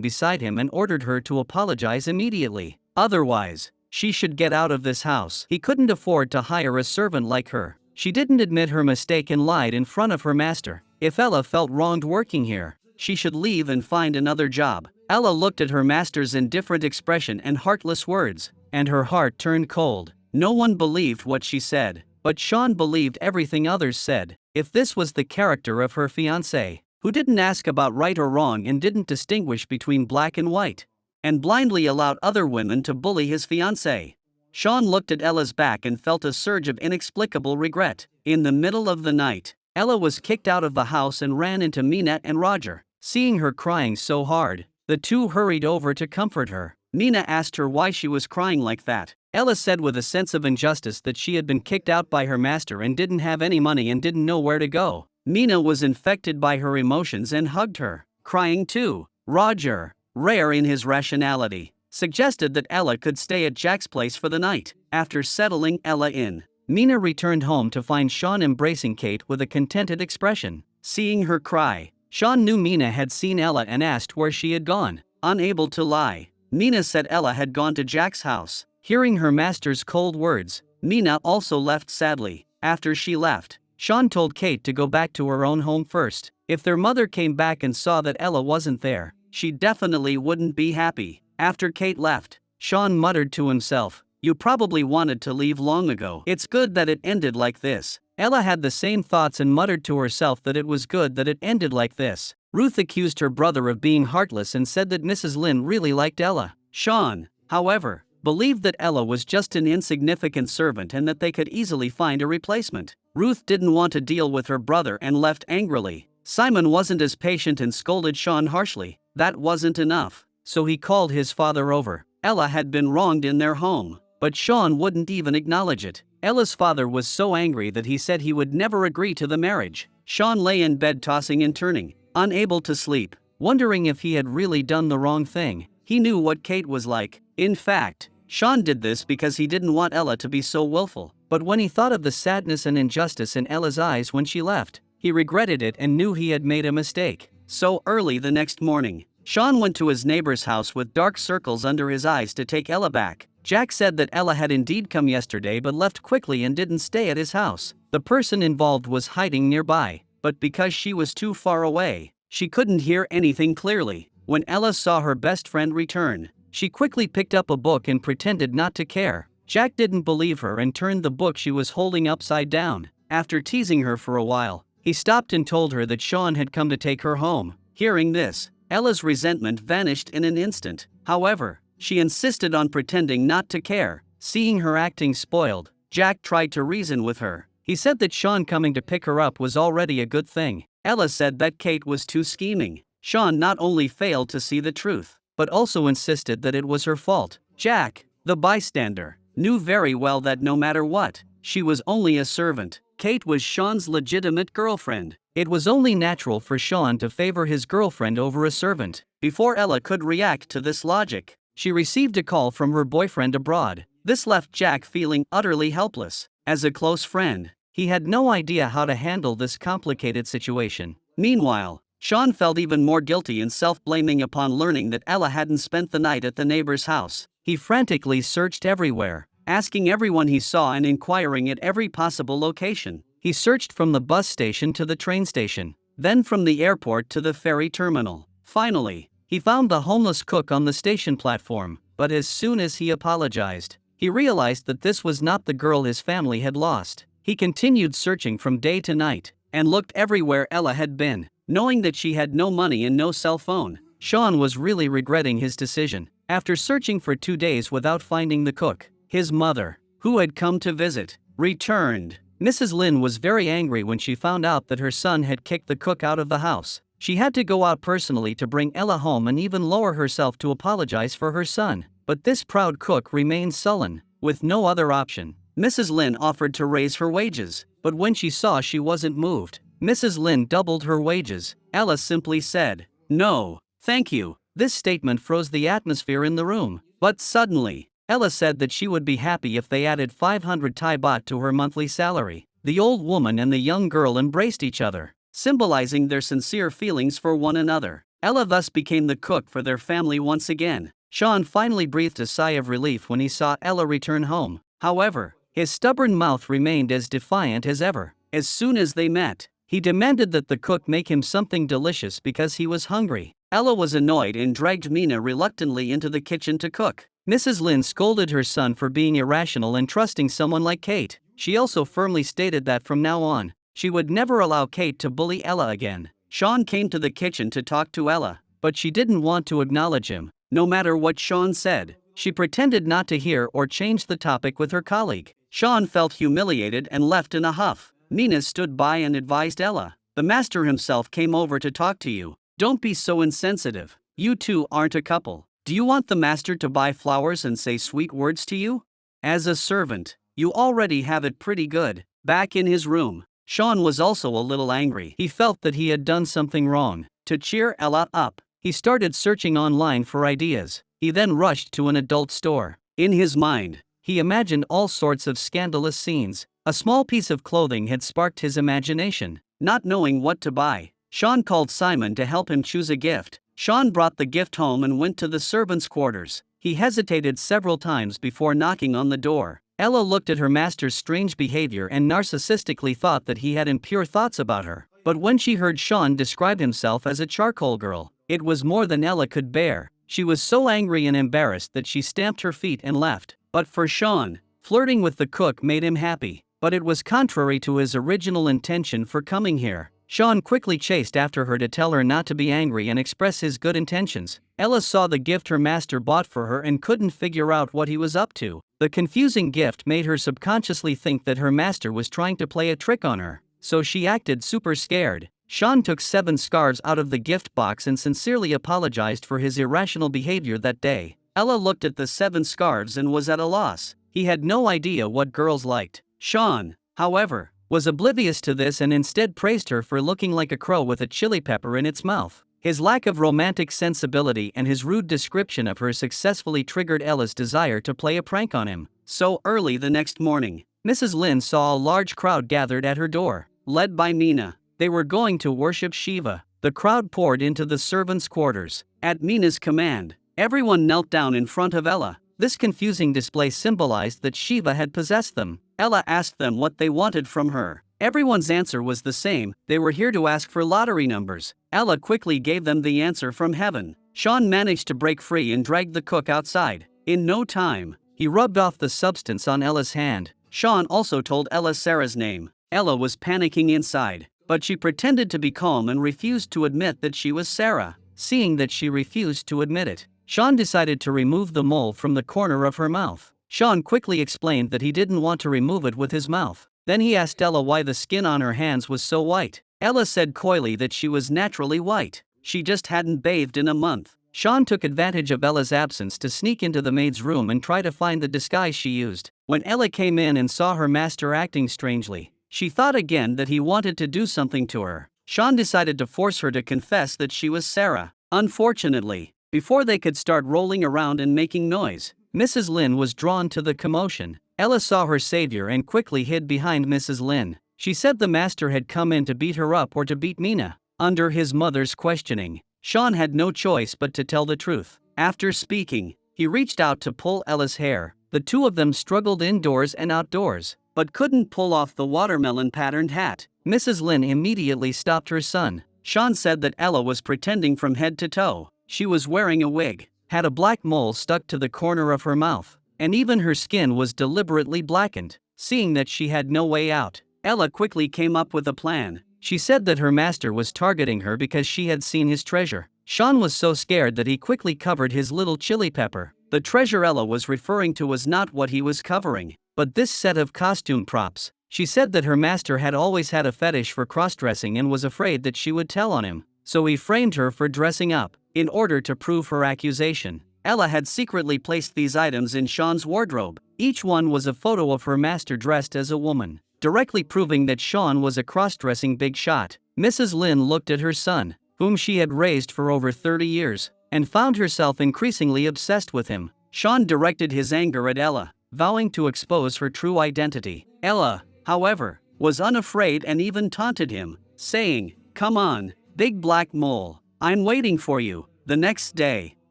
[SPEAKER 1] beside him and ordered her to apologize immediately. Otherwise, she should get out of this house. He couldn't afford to hire a servant like her. She didn't admit her mistake and lied in front of her master. If Ella felt wronged working here, she should leave and find another job. Ella looked at her master's indifferent expression and heartless words, and her heart turned cold. No one believed what she said, but Sean believed everything others said. If this was the character of her fiancé, who didn't ask about right or wrong and didn't distinguish between black and white, and blindly allowed other women to bully his fiancé. Sean looked at Ella's back and felt a surge of inexplicable regret. In the middle of the night, Ella was kicked out of the house and ran into Mina and Roger. Seeing her crying so hard, the two hurried over to comfort her. Mina asked her why she was crying like that. Ella said with a sense of injustice that she had been kicked out by her master and didn't have any money and didn't know where to go. Mina was infected by her emotions and hugged her, crying too. Roger, rare in his rationality, suggested that Ella could stay at Jack's place for the night. After settling Ella in, Mina returned home to find Sean embracing Kate with a contented expression. Seeing her cry, Sean knew Mina had seen Ella and asked where she had gone. Unable to lie, Mina said Ella had gone to Jack's house. Hearing her master's cold words, Mina also left sadly. After she left, Sean told Kate to go back to her own home first. If their mother came back and saw that Ella wasn't there, she definitely wouldn't be happy. After Kate left, Sean muttered to himself, "You probably wanted to leave long ago. It's good that it ended like this." Ella had the same thoughts and muttered to herself that it was good that it ended like this. Ruth accused her brother of being heartless and said that Mrs. Lynn really liked Ella. Sean, however, believed that Ella was just an insignificant servant and that they could easily find a replacement. Ruth didn't want to deal with her brother and left angrily. Simon wasn't as patient and scolded Sean harshly. That wasn't enough, so he called his father over. Ella had been wronged in their home, but Sean wouldn't even acknowledge it. Ella's father was so angry that he said he would never agree to the marriage. Sean lay in bed tossing and turning, unable to sleep, wondering if he had really done the wrong thing. He knew what Kate was like. In fact, Sean did this because he didn't want Ella to be so willful. But when he thought of the sadness and injustice in Ella's eyes when she left, he regretted it and knew he had made a mistake. So early the next morning, Sean went to his neighbor's house with dark circles under his eyes to take Ella back. Jack said that Ella had indeed come yesterday but left quickly and didn't stay at his house. The person involved was hiding nearby, but because she was too far away, she couldn't hear anything clearly. When Ella saw her best friend return, she quickly picked up a book and pretended not to care. Jack didn't believe her and turned the book she was holding upside down. After teasing her for a while, he stopped and told her that Sean had come to take her home. Hearing this, Ella's resentment vanished in an instant. However, she insisted on pretending not to care. Seeing her acting spoiled, Jack tried to reason with her. He said that Sean coming to pick her up was already a good thing. Ella said that Kate was too scheming. Sean not only failed to see the truth, but also insisted that it was her fault. Jack, the bystander, knew very well that no matter what, she was only a servant. Kate was Sean's legitimate girlfriend. It was only natural for Sean to favor his girlfriend over a servant. Before Ella could react to this logic, she received a call from her boyfriend abroad. This left Jack feeling utterly helpless. As a close friend, he had no idea how to handle this complicated situation. Meanwhile, Sean felt even more guilty and self-blaming upon learning that Ella hadn't spent the night at the neighbor's house. He frantically searched everywhere, asking everyone he saw and inquiring at every possible location. He searched from the bus station to the train station, then from the airport to the ferry terminal. Finally, he found the homeless cook on the station platform, but as soon as he apologized, he realized that this was not the girl his family had lost. He continued searching from day to night, and looked everywhere Ella had been. Knowing that she had no money and no cell phone, Sean was really regretting his decision. After searching for 2 days without finding the cook, his mother, who had come to visit, returned. Mrs. Lynn was very angry when she found out that her son had kicked the cook out of the house. She had to go out personally to bring Ella home and even lower herself to apologize for her son. But this proud cook remained sullen. With no other option, Mrs. Lin offered to raise her wages, but when she saw she wasn't moved, Mrs. Lin doubled her wages. Ella simply said, "No, thank you." This statement froze the atmosphere in the room. But suddenly, Ella said that she would be happy if they added 500 Thai baht to her monthly salary. The old woman and the young girl embraced each other, symbolizing their sincere feelings for one another. Ella thus became the cook for their family once again. Sean finally breathed a sigh of relief when he saw Ella return home. However, his stubborn mouth remained as defiant as ever. As soon as they met, he demanded that the cook make him something delicious because he was hungry. Ella was annoyed and dragged Mina reluctantly into the kitchen to cook. Mrs. Lin scolded her son for being irrational and trusting someone like Kate. She also firmly stated that from now on, she would never allow Kate to bully Ella again. Sean came to the kitchen to talk to Ella, but she didn't want to acknowledge him. No matter what Sean said, she pretended not to hear or change the topic with her colleague. Sean felt humiliated and left in a huff. Mina stood by and advised Ella, "The master himself came over to talk to you. Don't be so insensitive. You two aren't a couple. Do you want the master to buy flowers and say sweet words to you? As a servant, you already have it pretty good." Back in his room, Sean was also a little angry. He felt that he had done something wrong. To cheer Ella up, he started searching online for ideas. He then rushed to an adult store. In his mind, he imagined all sorts of scandalous scenes. A small piece of clothing had sparked his imagination. Not knowing what to buy, Sean called Simon to help him choose a gift. Sean brought the gift home and went to the servants' quarters. He hesitated several times before knocking on the door. Ella looked at her master's strange behavior and narcissistically thought that he had impure thoughts about her. But when she heard Sean describe himself as a charcoal girl, it was more than Ella could bear. She was so angry and embarrassed that she stamped her feet and left. But for Sean, flirting with the cook made him happy. But it was contrary to his original intention for coming here. Sean quickly chased after her to tell her not to be angry and express his good intentions. Ella saw the gift her master bought for her and couldn't figure out what he was up to. The confusing gift made her subconsciously think that her master was trying to play a trick on her, so she acted super scared. Sean took 7 scarves out of the gift box and sincerely apologized for his irrational behavior that day. Ella looked at the 7 scarves and was at a loss. He had no idea what girls liked. Sean, however, was oblivious to this and instead praised her for looking like a crow with a chili pepper in its mouth. His lack of romantic sensibility and his rude description of her successfully triggered Ella's desire to play a prank on him. So early the next morning, Mrs. Lin saw a large crowd gathered at her door, led by Mina. They were going to worship Shiva. The crowd poured into the servants' quarters. At Mina's command, everyone knelt down in front of Ella. This confusing display symbolized that Shiva had possessed them. Ella asked them what they wanted from her. Everyone's answer was the same: they were here to ask for lottery numbers. Ella quickly gave them the answer from heaven. Sean managed to break free and dragged the cook outside. In no time, he rubbed off the substance on Ella's hand. Sean also told Ella Sarah's name. Ella was panicking inside, but she pretended to be calm and refused to admit that she was Sarah. Seeing that she refused to admit it, Sean decided to remove the mole from the corner of her mouth. Sean quickly explained that he didn't want to remove it with his mouth. Then he asked Ella why the skin on her hands was so white. Ella said coyly that she was naturally white. She just hadn't bathed in a month. Sean took advantage of Ella's absence to sneak into the maid's room and try to find the disguise she used. When Ella came in and saw her master acting strangely, she thought again that he wanted to do something to her. Sean decided to force her to confess that she was Sarah. Unfortunately, before they could start rolling around and making noise, Mrs. Lin was drawn to the commotion. Ella saw her savior and quickly hid behind Mrs. Lin. She said the master had come in to beat her up or to beat Mina. Under his mother's questioning, Sean had no choice but to tell the truth. After speaking, he reached out to pull Ella's hair. The two of them struggled indoors and outdoors, but couldn't pull off the watermelon patterned hat. Mrs. Lin immediately stopped her son. Sean said that Ella was pretending from head to toe. She was wearing a wig, had a black mole stuck to the corner of her mouth, and even her skin was deliberately blackened. Seeing that she had no way out, Ella quickly came up with a plan. She said that her master was targeting her because she had seen his treasure. Sean was so scared that he quickly covered his little chili pepper. The treasure Ella was referring to was not what he was covering, but this set of costume props. She said that her master had always had a fetish for cross-dressing and was afraid that she would tell on him, so he framed her for dressing up. In order to prove her accusation, Ella had secretly placed these items in Sean's wardrobe. Each one was a photo of her master dressed as a woman, directly proving that Sean was a cross-dressing big shot. Mrs. Lin looked at her son, whom she had raised for over 30 years, and found herself increasingly obsessed with him. Sean directed his anger at Ella, vowing to expose her true identity. Ella, however, was unafraid and even taunted him, saying, "Come on, big black mole, I'm waiting for you." The next day,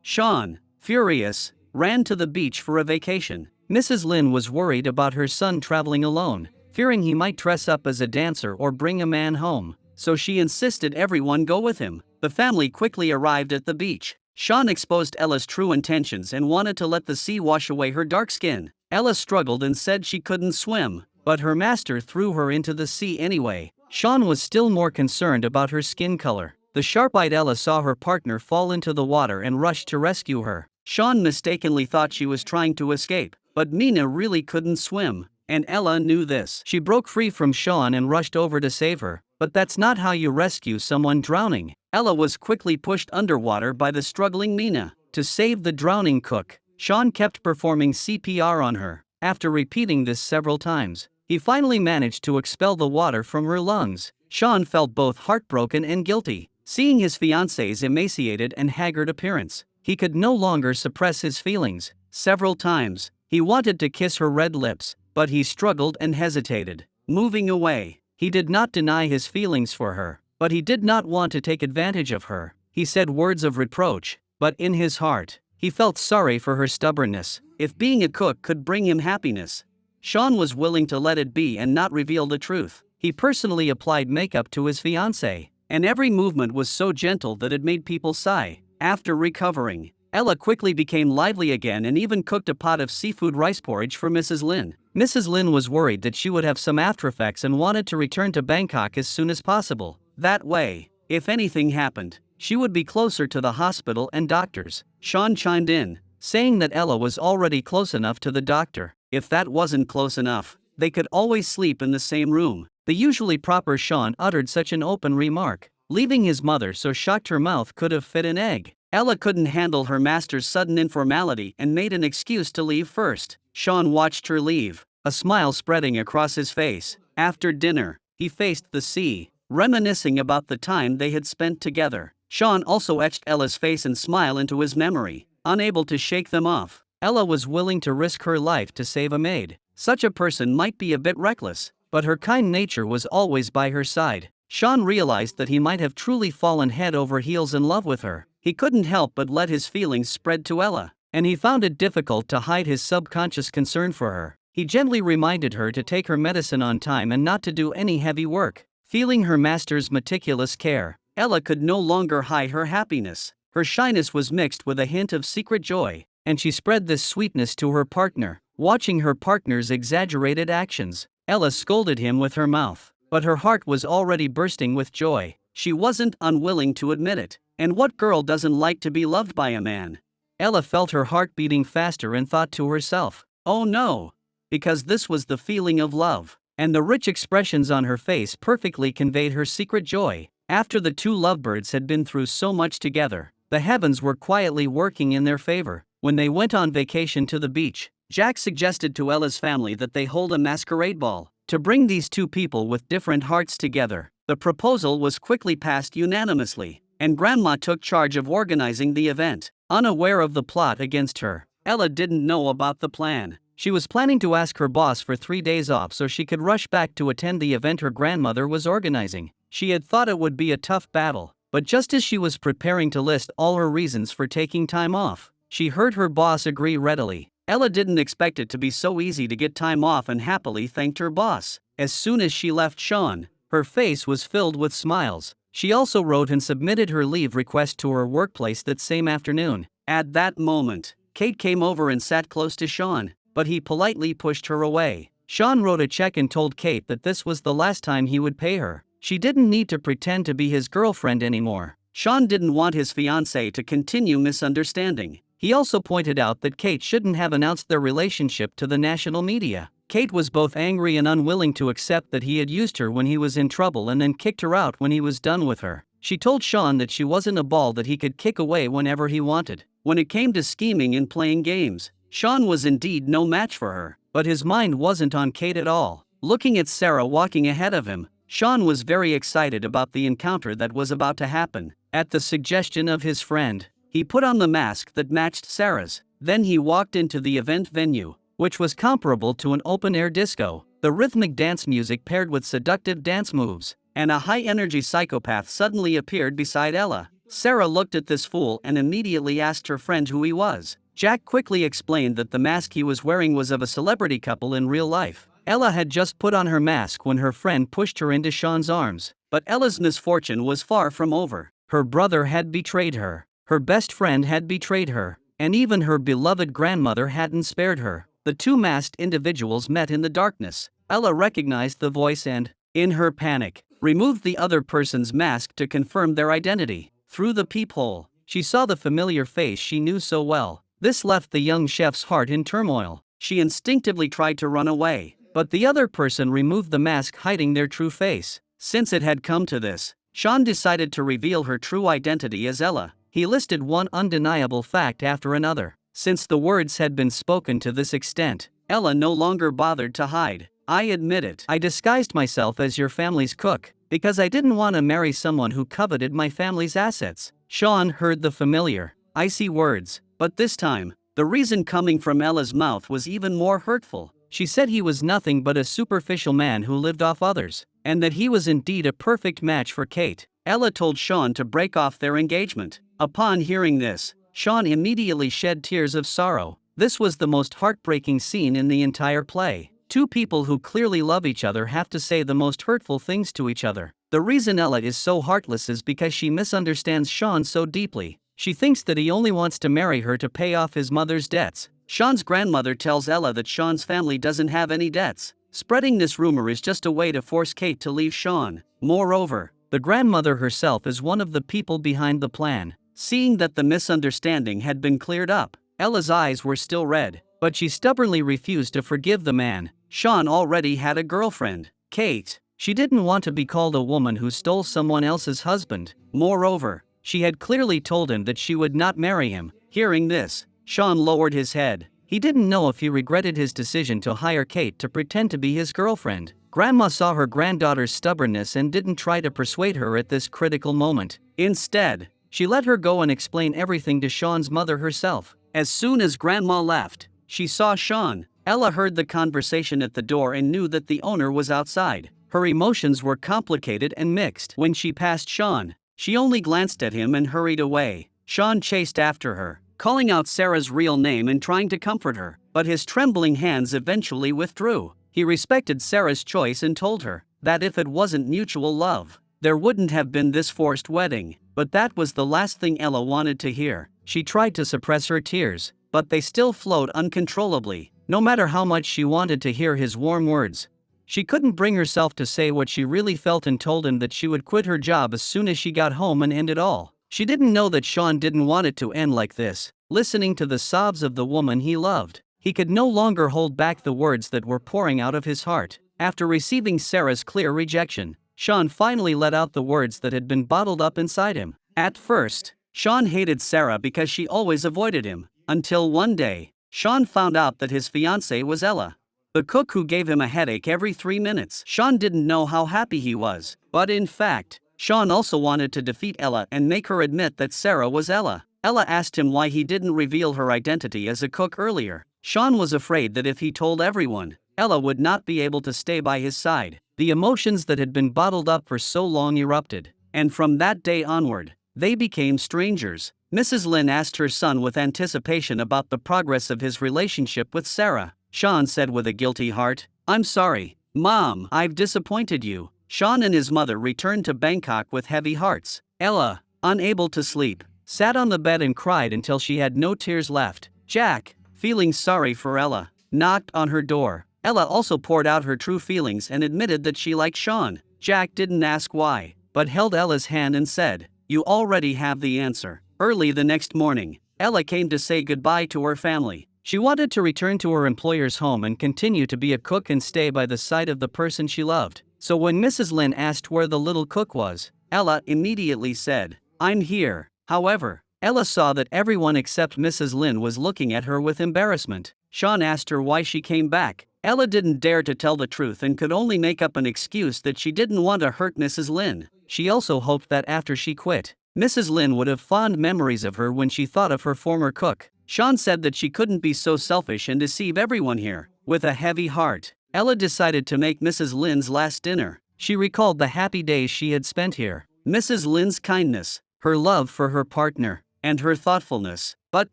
[SPEAKER 1] Sean, furious, ran to the beach for a vacation. Mrs. Lin was worried about her son traveling alone, fearing he might dress up as a dancer or bring a man home, so she insisted everyone go with him. The family quickly arrived at the beach. Sean exposed Ella's true intentions and wanted to let the sea wash away her dark skin. Ella struggled and said she couldn't swim, but her master threw her into the sea anyway. Sean was still more concerned about her skin color. The sharp-eyed Ella saw her partner fall into the water and rushed to rescue her. Sean mistakenly thought she was trying to escape, but Mina really couldn't swim, and Ella knew this. She broke free from Sean and rushed over to save her, but that's not how you rescue someone drowning. Ella was quickly pushed underwater by the struggling Mina. To save the drowning cook, Sean kept performing CPR on her. After repeating this several times, he finally managed to expel the water from her lungs. Sean felt both heartbroken and guilty. Seeing his fiancee's emaciated and haggard appearance, he could no longer suppress his feelings. Several times, he wanted to kiss her red lips, but he struggled and hesitated. Moving away, he did not deny his feelings for her, but he did not want to take advantage of her. He said words of reproach, but in his heart, he felt sorry for her stubbornness. If being a cook could bring him happiness, Sean was willing to let it be and not reveal the truth. He personally applied makeup to his fiancée, and every movement was so gentle that it made people sigh. After recovering, Ella quickly became lively again and even cooked a pot of seafood rice porridge for Mrs. Lin. Mrs. Lin was worried that she would have some after effects and wanted to return to Bangkok as soon as possible. That way, if anything happened, she would be closer to the hospital and doctors. Sean chimed in, saying that Ella was already close enough to the doctor. If that wasn't close enough, they could always sleep in the same room. The usually proper Sean uttered such an open remark, leaving his mother so shocked her mouth could have fit an egg. Ella couldn't handle her master's sudden informality and made an excuse to leave first. Sean watched her leave, a smile spreading across his face. After dinner, he faced the sea, reminiscing about the time they had spent together. Sean also etched Ella's face and smile into his memory, unable to shake them off. Ella was willing to risk her life to save a maid. Such a person might be a bit reckless, but her kind nature was always by her side. Sean realized that he might have truly fallen head over heels in love with her. He couldn't help but let his feelings spread to Ella, and he found it difficult to hide his subconscious concern for her. He gently reminded her to take her medicine on time and not to do any heavy work. Feeling her master's meticulous care, Ella could no longer hide her happiness. Her shyness was mixed with a hint of secret joy, and she spread this sweetness to her partner. Watching her partner's exaggerated actions, Ella scolded him with her mouth, but her heart was already bursting with joy. She wasn't unwilling to admit it. And what girl doesn't like to be loved by a man? Ella felt her heart beating faster and thought to herself, "Oh no," because this was the feeling of love, and the rich expressions on her face perfectly conveyed her secret joy. After the two lovebirds had been through so much together, the heavens were quietly working in their favor. When they went on vacation to the beach, Jack suggested to Ella's family that they hold a masquerade ball to bring these two people with different hearts together. The proposal was quickly passed unanimously, and Grandma took charge of organizing the event. Unaware of the plot against her, Ella didn't know about the plan. She was planning to ask her boss for 3 days off so she could rush back to attend the event her grandmother was organizing. She had thought it would be a tough battle, but just as she was preparing to list all her reasons for taking time off, she heard her boss agree readily. Ella didn't expect it to be so easy to get time off and happily thanked her boss. As soon as she left Sean, her face was filled with smiles. She also wrote and submitted her leave request to her workplace that same afternoon. At that moment, Kate came over and sat close to Sean, but he politely pushed her away. Sean wrote a check and told Kate that this was the last time he would pay her. She didn't need to pretend to be his girlfriend anymore. Sean didn't want his fiancée to continue misunderstanding. He also pointed out that Kate shouldn't have announced their relationship to the national media. Kate was both angry and unwilling to accept that he had used her when he was in trouble and then kicked her out when he was done with her. She told Sean that she wasn't a ball that he could kick away whenever he wanted. When it came to scheming and playing games, Sean was indeed no match for her, but his mind wasn't on Kate at all. Looking at Sarah walking ahead of him, Sean was very excited about the encounter that was about to happen. At the suggestion of his friend, he put on the mask that matched Sarah's. Then he walked into the event venue, which was comparable to an open-air disco. The rhythmic dance music paired with seductive dance moves, and a high-energy psychopath suddenly appeared beside Ella. Sarah looked at this fool and immediately asked her friend who he was. Jack quickly explained that the mask he was wearing was of a celebrity couple in real life. Ella had just put on her mask when her friend pushed her into Sean's arms, but Ella's misfortune was far from over. Her brother had betrayed her, her best friend had betrayed her, and even her beloved grandmother hadn't spared her. The two masked individuals met in the darkness. Ella recognized the voice and, in her panic, removed the other person's mask to confirm their identity. Through the peephole, she saw the familiar face she knew so well. This left the young chef's heart in turmoil. She instinctively tried to run away, but the other person removed the mask hiding their true face. Since it had come to this, Sean decided to reveal her true identity as Ella. He listed one undeniable fact after another. Since the words had been spoken to this extent, Ella no longer bothered to hide. I admit it. I disguised myself as your family's cook, because I didn't want to marry someone who coveted my family's assets. Sean heard the familiar, icy words, but this time, the reason coming from Ella's mouth was even more hurtful. She said he was nothing but a superficial man who lived off others, and that he was indeed a perfect match for Kate. Ella told Sean to break off their engagement. Upon hearing this, Sean immediately shed tears of sorrow. This was the most heartbreaking scene in the entire play. Two people who clearly love each other have to say the most hurtful things to each other. The reason Ella is so heartless is because she misunderstands Sean so deeply. She thinks that he only wants to marry her to pay off his mother's debts. Sean's grandmother tells Ella that Sean's family doesn't have any debts. Spreading this rumor is just a way to force Kate to leave Sean. Moreover, the grandmother herself is one of the people behind the plan. Seeing that the misunderstanding had been cleared up, Ella's eyes were still red, but she stubbornly refused to forgive the man. Sean already had a girlfriend, Kate. She didn't want to be called a woman who stole someone else's husband. Moreover, she had clearly told him that she would not marry him. Hearing this, Sean lowered his head. He didn't know if he regretted his decision to hire Kate to pretend to be his girlfriend. Grandma saw her granddaughter's stubbornness and didn't try to persuade her at this critical moment. Instead, she let her go and explain everything to Sean's mother herself. As soon as Grandma left, she saw Sean. Ella heard the conversation at the door and knew that the owner was outside. Her emotions were complicated and mixed. When she passed Sean, she only glanced at him and hurried away. Sean chased after her, calling out Sarah's real name and trying to comfort her, but his trembling hands eventually withdrew. He respected Sarah's choice and told her that if it wasn't mutual love, there wouldn't have been this forced wedding. But that was the last thing Ella wanted to hear. She tried to suppress her tears, but they still flowed uncontrollably. No matter how much she wanted to hear his warm words, she couldn't bring herself to say what she really felt and told him that she would quit her job as soon as she got home and end it all. She didn't know that Sean didn't want it to end like this. Listening to the sobs of the woman he loved, he could no longer hold back the words that were pouring out of his heart. After receiving Sarah's clear rejection, Sean finally let out the words that had been bottled up inside him. At first, Sean hated Sarah because she always avoided him, until one day, Sean found out that his fiancée was Ella, the cook who gave him a headache every 3 minutes. Sean didn't know how happy he was, but in fact, Sean also wanted to defeat Ella and make her admit that Sarah was Ella. Ella asked him why he didn't reveal her identity as a cook earlier. Sean was afraid that if he told everyone, Ella would not be able to stay by his side. The emotions that had been bottled up for so long erupted, and from that day onward, they became strangers. Mrs. Lynn asked her son with anticipation about the progress of his relationship with Sarah. Sean said with a guilty heart, "I'm sorry, Mom, I've disappointed you." Sean and his mother returned to Bangkok with heavy hearts. Ella, unable to sleep, sat on the bed and cried until she had no tears left. Jack, feeling sorry for Ella, knocked on her door. Ella also poured out her true feelings and admitted that she liked Sean. Jack didn't ask why, but held Ella's hand and said, "You already have the answer." Early the next morning, Ella came to say goodbye to her family. She wanted to return to her employer's home and continue to be a cook and stay by the side of the person she loved. So when Mrs. Lynn asked where the little cook was, Ella immediately said, "I'm here." However, Ella saw that everyone except Mrs. Lynn was looking at her with embarrassment. Sean asked her why she came back. Ella didn't dare to tell the truth and could only make up an excuse that she didn't want to hurt Mrs. Lynn. She also hoped that after she quit, Mrs. Lynn would have fond memories of her when she thought of her former cook. Sean said that she couldn't be so selfish and deceive everyone here. With a heavy heart, Ella decided to make Mrs. Lynn's last dinner. She recalled the happy days she had spent here, Mrs. Lynn's kindness, her love for her partner, and her thoughtfulness. But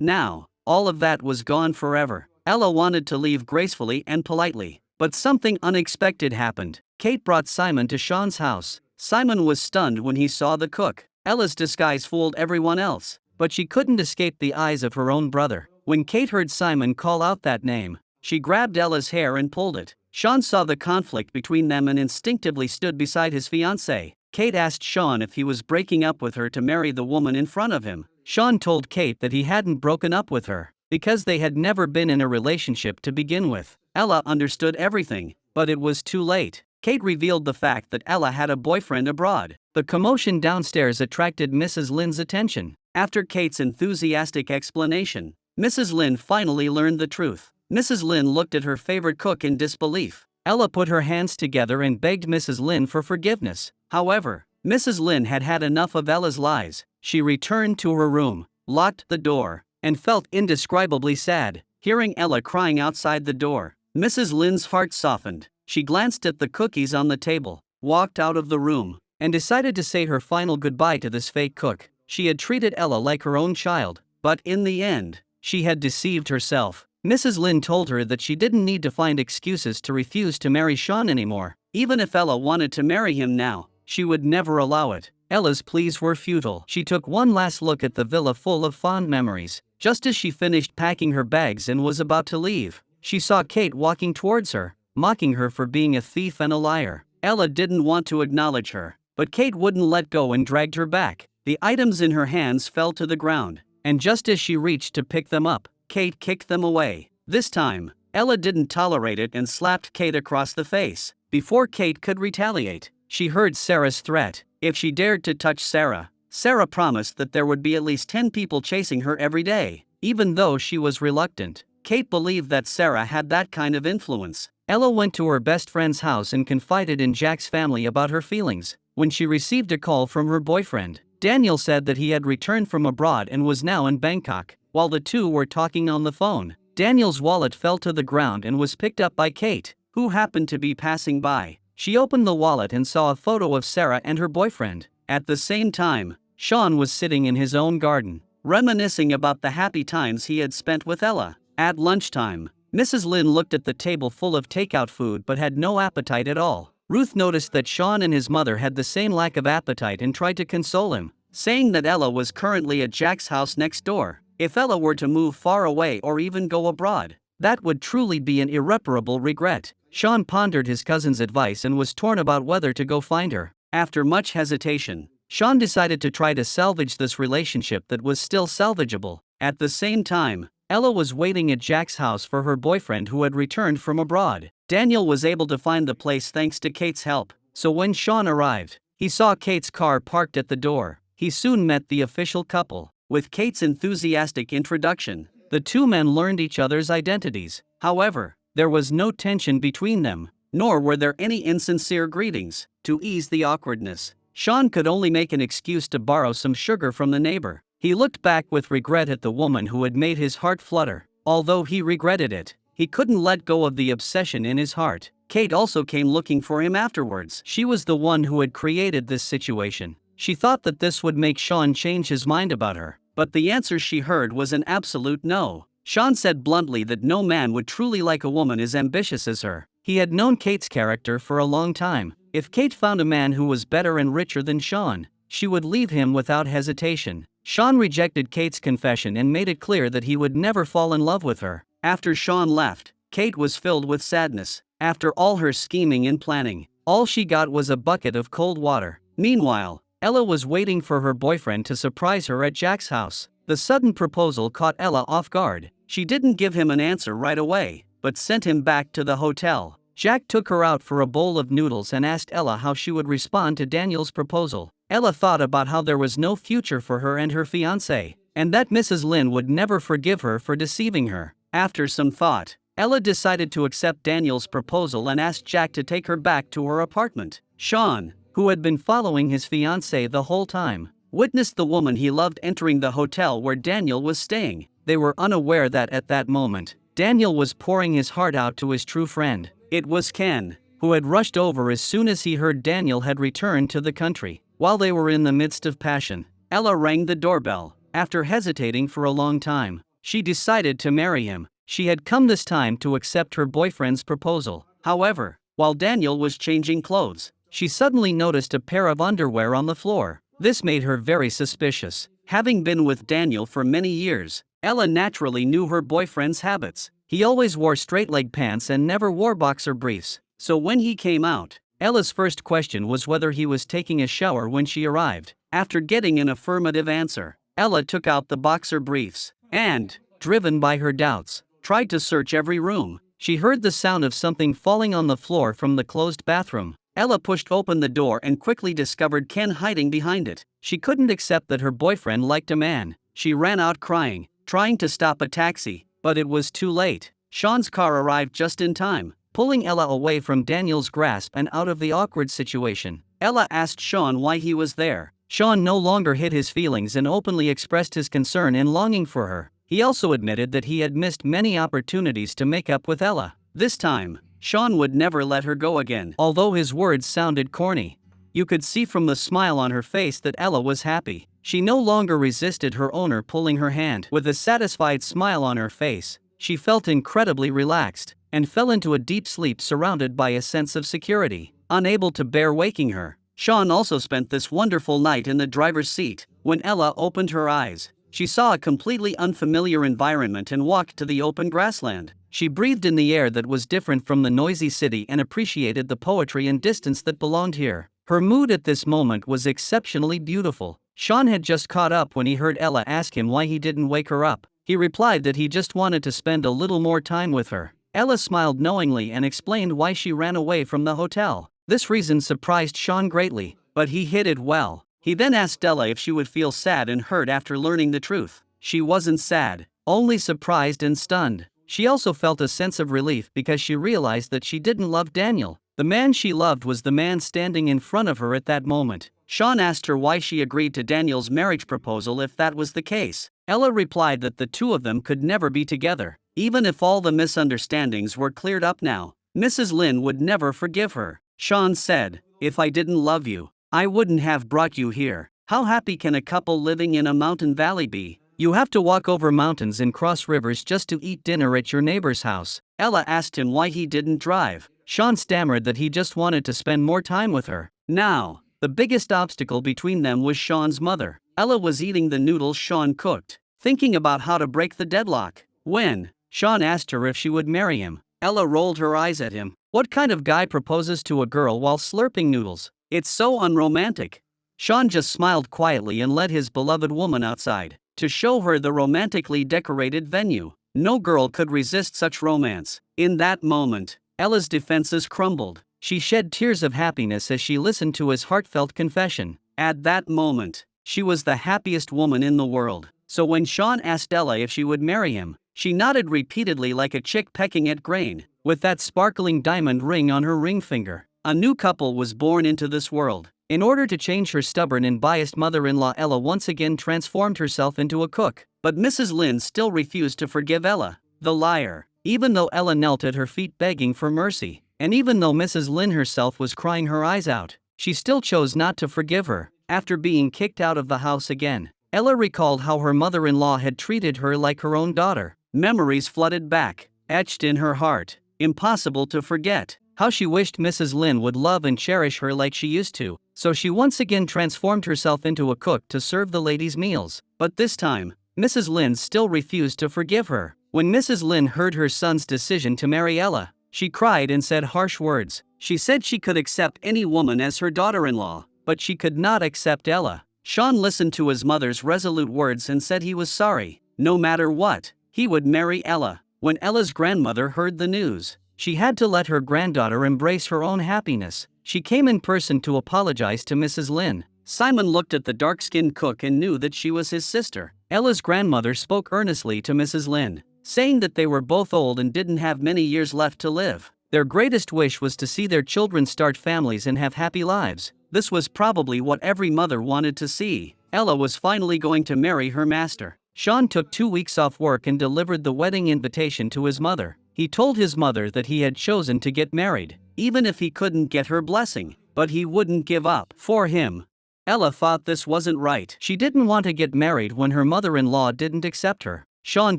[SPEAKER 1] now, all of that was gone forever. Ella wanted to leave gracefully and politely, but something unexpected happened. Kate brought Simon to Sean's house. Simon was stunned when he saw the cook. Ella's disguise fooled everyone else, but she couldn't escape the eyes of her own brother. When Kate heard Simon call out that name, she grabbed Ella's hair and pulled it. Sean saw the conflict between them and instinctively stood beside his fiancée. Kate asked Sean if he was breaking up with her to marry the woman in front of him. Sean told Kate that he hadn't broken up with her, because they had never been in a relationship to begin with. Ella understood everything, but it was too late. Kate revealed the fact that Ella had a boyfriend abroad. The commotion downstairs attracted Mrs. Lynn's attention. After Kate's enthusiastic explanation, Mrs. Lynn finally learned the truth. Mrs. Lynn looked at her favorite cook in disbelief. Ella put her hands together and begged Mrs. Lynn for forgiveness. However, Mrs. Lynn had had enough of Ella's lies. She returned to her room, locked the door, and felt indescribably sad. Hearing Ella crying outside the door, Mrs. Lynn's heart softened. She glanced at the cookies on the table, walked out of the room, and decided to say her final goodbye to this fake cook. She had treated Ella like her own child, but in the end, she had deceived herself. Mrs. Lynn told her that she didn't need to find excuses to refuse to marry Sean anymore. Even if Ella wanted to marry him now, she would never allow it. Ella's pleas were futile. She took one last look at the villa full of fond memories. Just as she finished packing her bags and was about to leave, she saw Kate walking towards her, mocking her for being a thief and a liar. Ella didn't want to acknowledge her, but Kate wouldn't let go and dragged her back. The items in her hands fell to the ground, and just as she reached to pick them up, Kate kicked them away. This time, Ella didn't tolerate it and slapped Kate across the face. Before Kate could retaliate, she heard Sarah's threat. If she dared to touch Sarah, Sarah promised that there would be at least 10 people chasing her every day. Even though she was reluctant, Kate believed that Sarah had that kind of influence. Ella went to her best friend's house and confided in Jack's family about her feelings. When she received a call from her boyfriend, Daniel said that he had returned from abroad and was now in Bangkok. While the two were talking on the phone, Daniel's wallet fell to the ground and was picked up by Kate, who happened to be passing by. She opened the wallet and saw a photo of Sarah and her boyfriend. At the same time, Sean was sitting in his own garden, reminiscing about the happy times he had spent with Ella. At lunchtime, Mrs. Lynn looked at the table full of takeout food but had no appetite at all. Ruth noticed that Sean and his mother had the same lack of appetite and tried to console him, saying that Ella was currently at Jack's house next door. If Ella were to move far away or even go abroad, that would truly be an irreparable regret. Sean pondered his cousin's advice and was torn about whether to go find her. After much hesitation, Sean decided to try to salvage this relationship that was still salvageable. At the same time, Ella was waiting at Jack's house for her boyfriend who had returned from abroad. Daniel was able to find the place thanks to Kate's help, so when Sean arrived, he saw Kate's car parked at the door. He soon met the official couple. With Kate's enthusiastic introduction, the two men learned each other's identities. However, there was no tension between them, nor were there any insincere greetings. To ease the awkwardness, Sean could only make an excuse to borrow some sugar from the neighbor. He looked back with regret at the woman who had made his heart flutter. Although he regretted it, he couldn't let go of the obsession in his heart. Kate also came looking for him afterwards. She was the one who had created this situation. She thought that this would make Sean change his mind about her, but the answer she heard was an absolute no. Sean said bluntly that no man would truly like a woman as ambitious as her. He had known Kate's character for a long time. If Kate found a man who was better and richer than Sean, she would leave him without hesitation. Sean rejected Kate's confession and made it clear that he would never fall in love with her. After Sean left, Kate was filled with sadness. After all her scheming and planning, all she got was a bucket of cold water. Meanwhile, Ella was waiting for her boyfriend to surprise her at Jack's house. The sudden proposal caught Ella off guard. She didn't give him an answer right away, but sent him back to the hotel. Jack took her out for a bowl of noodles and asked Ella how she would respond to Daniel's proposal. Ella thought about how there was no future for her and her fiancé. and that Mrs. Lin would never forgive her for deceiving her. After some thought, Ella decided to accept Daniel's proposal and asked Jack to take her back to her apartment. Sean, who had been following his fiancée the whole time, witnessed the woman he loved entering the hotel where Daniel was staying. They were unaware that at that moment, Daniel was pouring his heart out to his true friend. It was Ken, who had rushed over as soon as he heard Daniel had returned to the country. While they were in the midst of passion, Ella rang the doorbell. After hesitating for a long time, she decided to marry him. She had come this time to accept her boyfriend's proposal. However, while Daniel was changing clothes, she suddenly noticed a pair of underwear on the floor. This made her very suspicious. Having been with Daniel for many years, Ella naturally knew her boyfriend's habits. He always wore straight-leg pants and never wore boxer briefs. So when he came out, Ella's first question was whether he was taking a shower when she arrived. After getting an affirmative answer, Ella took out the boxer briefs and, driven by her doubts, tried to search every room. She heard the sound of something falling on the floor from the closed bathroom. Ella pushed open the door and quickly discovered Ken hiding behind it. She couldn't accept that her boyfriend liked a man. She ran out crying, trying to stop a taxi, but it was too late. Sean's car arrived just in time, pulling Ella away from Daniel's grasp and out of the awkward situation. Ella asked Sean why he was there. Sean no longer hid his feelings and openly expressed his concern and longing for her. He also admitted that he had missed many opportunities to make up with Ella. This time, Sean would never let her go again. Although his words sounded corny, you could see from the smile on her face that Ella was happy. She no longer resisted her owner pulling her hand. With a satisfied smile on her face, she felt incredibly relaxed and fell into a deep sleep surrounded by a sense of security. Unable to bear waking her, Sean also spent this wonderful night in the driver's seat. When Ella opened her eyes, she saw a completely unfamiliar environment and walked to the open grassland. She breathed in the air that was different from the noisy city and appreciated the poetry and distance that belonged here. Her mood at this moment was exceptionally beautiful. Sean had just caught up when he heard Ella ask him why he didn't wake her up. He replied that he just wanted to spend a little more time with her. Ella smiled knowingly and explained why she ran away from the hotel. This reason surprised Sean greatly, but he hid it well. He then asked Ella if she would feel sad and hurt after learning the truth. She wasn't sad, only surprised and stunned. She also felt a sense of relief because she realized that she didn't love Daniel. The man she loved was the man standing in front of her at that moment. Sean asked her why she agreed to Daniel's marriage proposal if that was the case. Ella replied that the two of them could never be together. Even if all the misunderstandings were cleared up now, Mrs. Lin would never forgive her. Sean said, "If I didn't love you, I wouldn't have brought you here." How happy can a couple living in a mountain valley be? You have to walk over mountains and cross rivers just to eat dinner at your neighbor's house. Ella asked him why he didn't drive. Sean stammered that he just wanted to spend more time with her. Now, the biggest obstacle between them was Sean's mother. Ella was eating the noodles Sean cooked, thinking about how to break the deadlock. When Sean asked her if she would marry him, Ella rolled her eyes at him. What kind of guy proposes to a girl while slurping noodles? It's so unromantic. Sean just smiled quietly and led his beloved woman outside to show her the romantically decorated venue. No girl could resist such romance. In that moment, Ella's defenses crumbled. She shed tears of happiness as she listened to his heartfelt confession. At that moment, she was the happiest woman in the world. So when Sean asked Ella if she would marry him, she nodded repeatedly like a chick pecking at grain, with that sparkling diamond ring on her ring finger. A new couple was born into this world. In order to change her stubborn and biased mother-in-law, Ella once again transformed herself into a cook. But Mrs. Lin still refused to forgive Ella, the liar. Even though Ella knelt at her feet begging for mercy, and even though Mrs. Lin herself was crying her eyes out, she still chose not to forgive her. After being kicked out of the house again, Ella recalled how her mother-in-law had treated her like her own daughter. Memories flooded back, etched in her heart, impossible to forget. How she wished Mrs. Lin would love and cherish her like she used to. So she once again transformed herself into a cook to serve the ladies' meals. But this time, Mrs. Lin still refused to forgive her. When Mrs. Lin heard her son's decision to marry Ella, she cried and said harsh words. She said she could accept any woman as her daughter-in-law, but she could not accept Ella. Sean listened to his mother's resolute words and said he was sorry. No matter what, he would marry Ella. When Ella's grandmother heard the news, she had to let her granddaughter embrace her own happiness. She came in person to apologize to Mrs. Lin. Simon looked at the dark-skinned cook and knew that she was his sister. Ella's grandmother spoke earnestly to Mrs. Lin, saying that they were both old and didn't have many years left to live. Their greatest wish was to see their children start families and have happy lives. This was probably what every mother wanted to see. Ella was finally going to marry her master. Sean took 2 weeks off work and delivered the wedding invitation to his mother. He told his mother that he had chosen to get married, even if he couldn't get her blessing, but he wouldn't give up for him. Ella thought this wasn't right. She didn't want to get married when her mother-in-law didn't accept her. Sean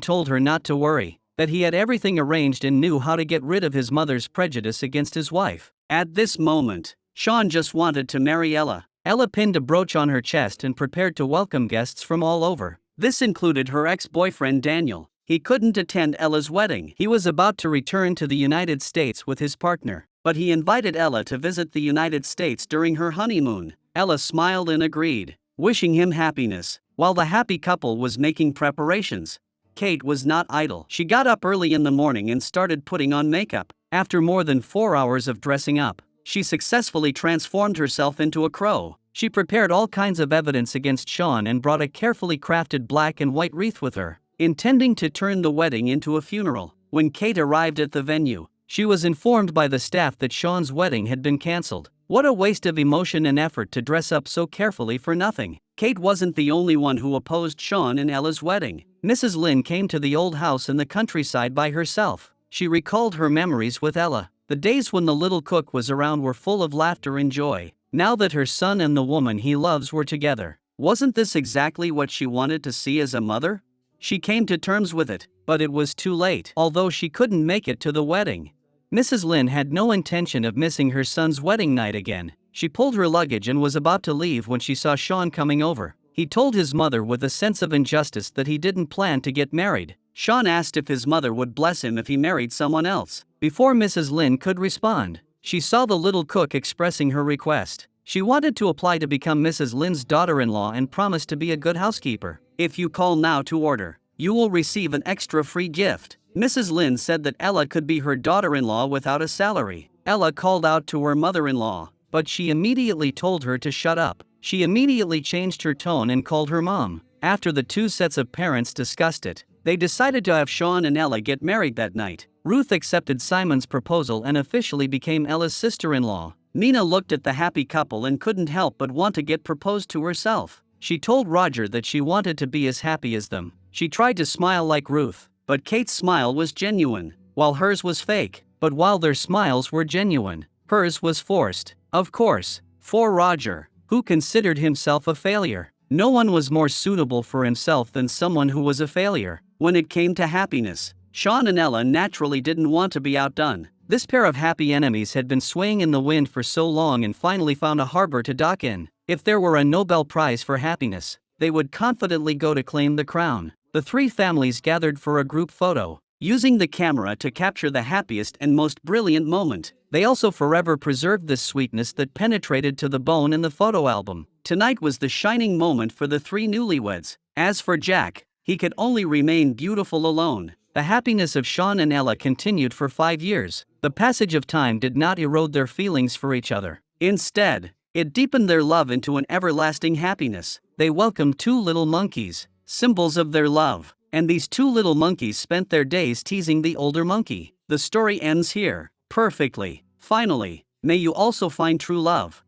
[SPEAKER 1] told her not to worry, that he had everything arranged and knew how to get rid of his mother's prejudice against his wife. At this moment, Sean just wanted to marry Ella. Ella pinned a brooch on her chest and prepared to welcome guests from all over. This included her ex-boyfriend Daniel. He couldn't attend Ella's wedding. He was about to return to the United States with his partner, but he invited Ella to visit the United States during her honeymoon. Ella smiled and agreed, wishing him happiness. While the happy couple was making preparations, Kate was not idle. She got up early in the morning and started putting on makeup. After more than 4 hours of dressing up, she successfully transformed herself into a crow. She prepared all kinds of evidence against Sean and brought a carefully crafted black and white wreath with her, intending to turn the wedding into a funeral. When Kate arrived at the venue, she was informed by the staff that Sean's wedding had been cancelled. What a waste of emotion and effort to dress up so carefully for nothing. Kate wasn't the only one who opposed Sean and Ella's wedding. Mrs. Lin came to the old house in the countryside by herself. She recalled her memories with Ella. The days when the little cook was around were full of laughter and joy. Now that her son and the woman he loves were together, wasn't this exactly what she wanted to see as a mother? She came to terms with it, but it was too late. Although she couldn't make it to the wedding, Mrs. Lin had no intention of missing her son's wedding night again. She pulled her luggage and was about to leave when she saw Sean coming over. He told his mother with a sense of injustice that he didn't plan to get married. Sean asked if his mother would bless him if he married someone else. Before Mrs. Lin could respond, she saw the little cook expressing her request. She wanted to apply to become Mrs. Lin's daughter-in-law and promised to be a good housekeeper. If you call now to order, you will receive an extra free gift. Mrs. Lin said that Ella could be her daughter-in-law without a salary. Ella called out to her mother-in-law, but she immediately told her to shut up. She immediately changed her tone and called her mom. After the two sets of parents discussed it, they decided to have Sean and Ella get married that night. Ruth accepted Simon's proposal and officially became Ella's sister-in-law. Nina looked at the happy couple and couldn't help but want to get proposed to herself. She told Roger that she wanted to be as happy as them. She tried to smile like Ruth, but Kate's smile was genuine, while hers was fake. But while their smiles were genuine, hers was forced. Of course, for Roger, who considered himself a failure. No one was more suitable for himself than someone who was a failure. When it came to happiness, Sean and Ella naturally didn't want to be outdone. This pair of happy enemies had been swaying in the wind for so long and finally found a harbor to dock in. If there were a Nobel Prize for happiness, they would confidently go to claim the crown. The three families gathered for a group photo, using the camera to capture the happiest and most brilliant moment. They also forever preserved this sweetness that penetrated to the bone in the photo album. Tonight was the shining moment for the three newlyweds. As for Jack, he could only remain beautiful alone. The happiness of Sean and Ella continued for 5 years. The passage of time did not erode their feelings for each other. Instead, it deepened their love into an everlasting happiness. They welcomed 2 little monkeys, symbols of their love, and these 2 little monkeys spent their days teasing the older monkey. The story ends here, perfectly. Finally, may you also find true love.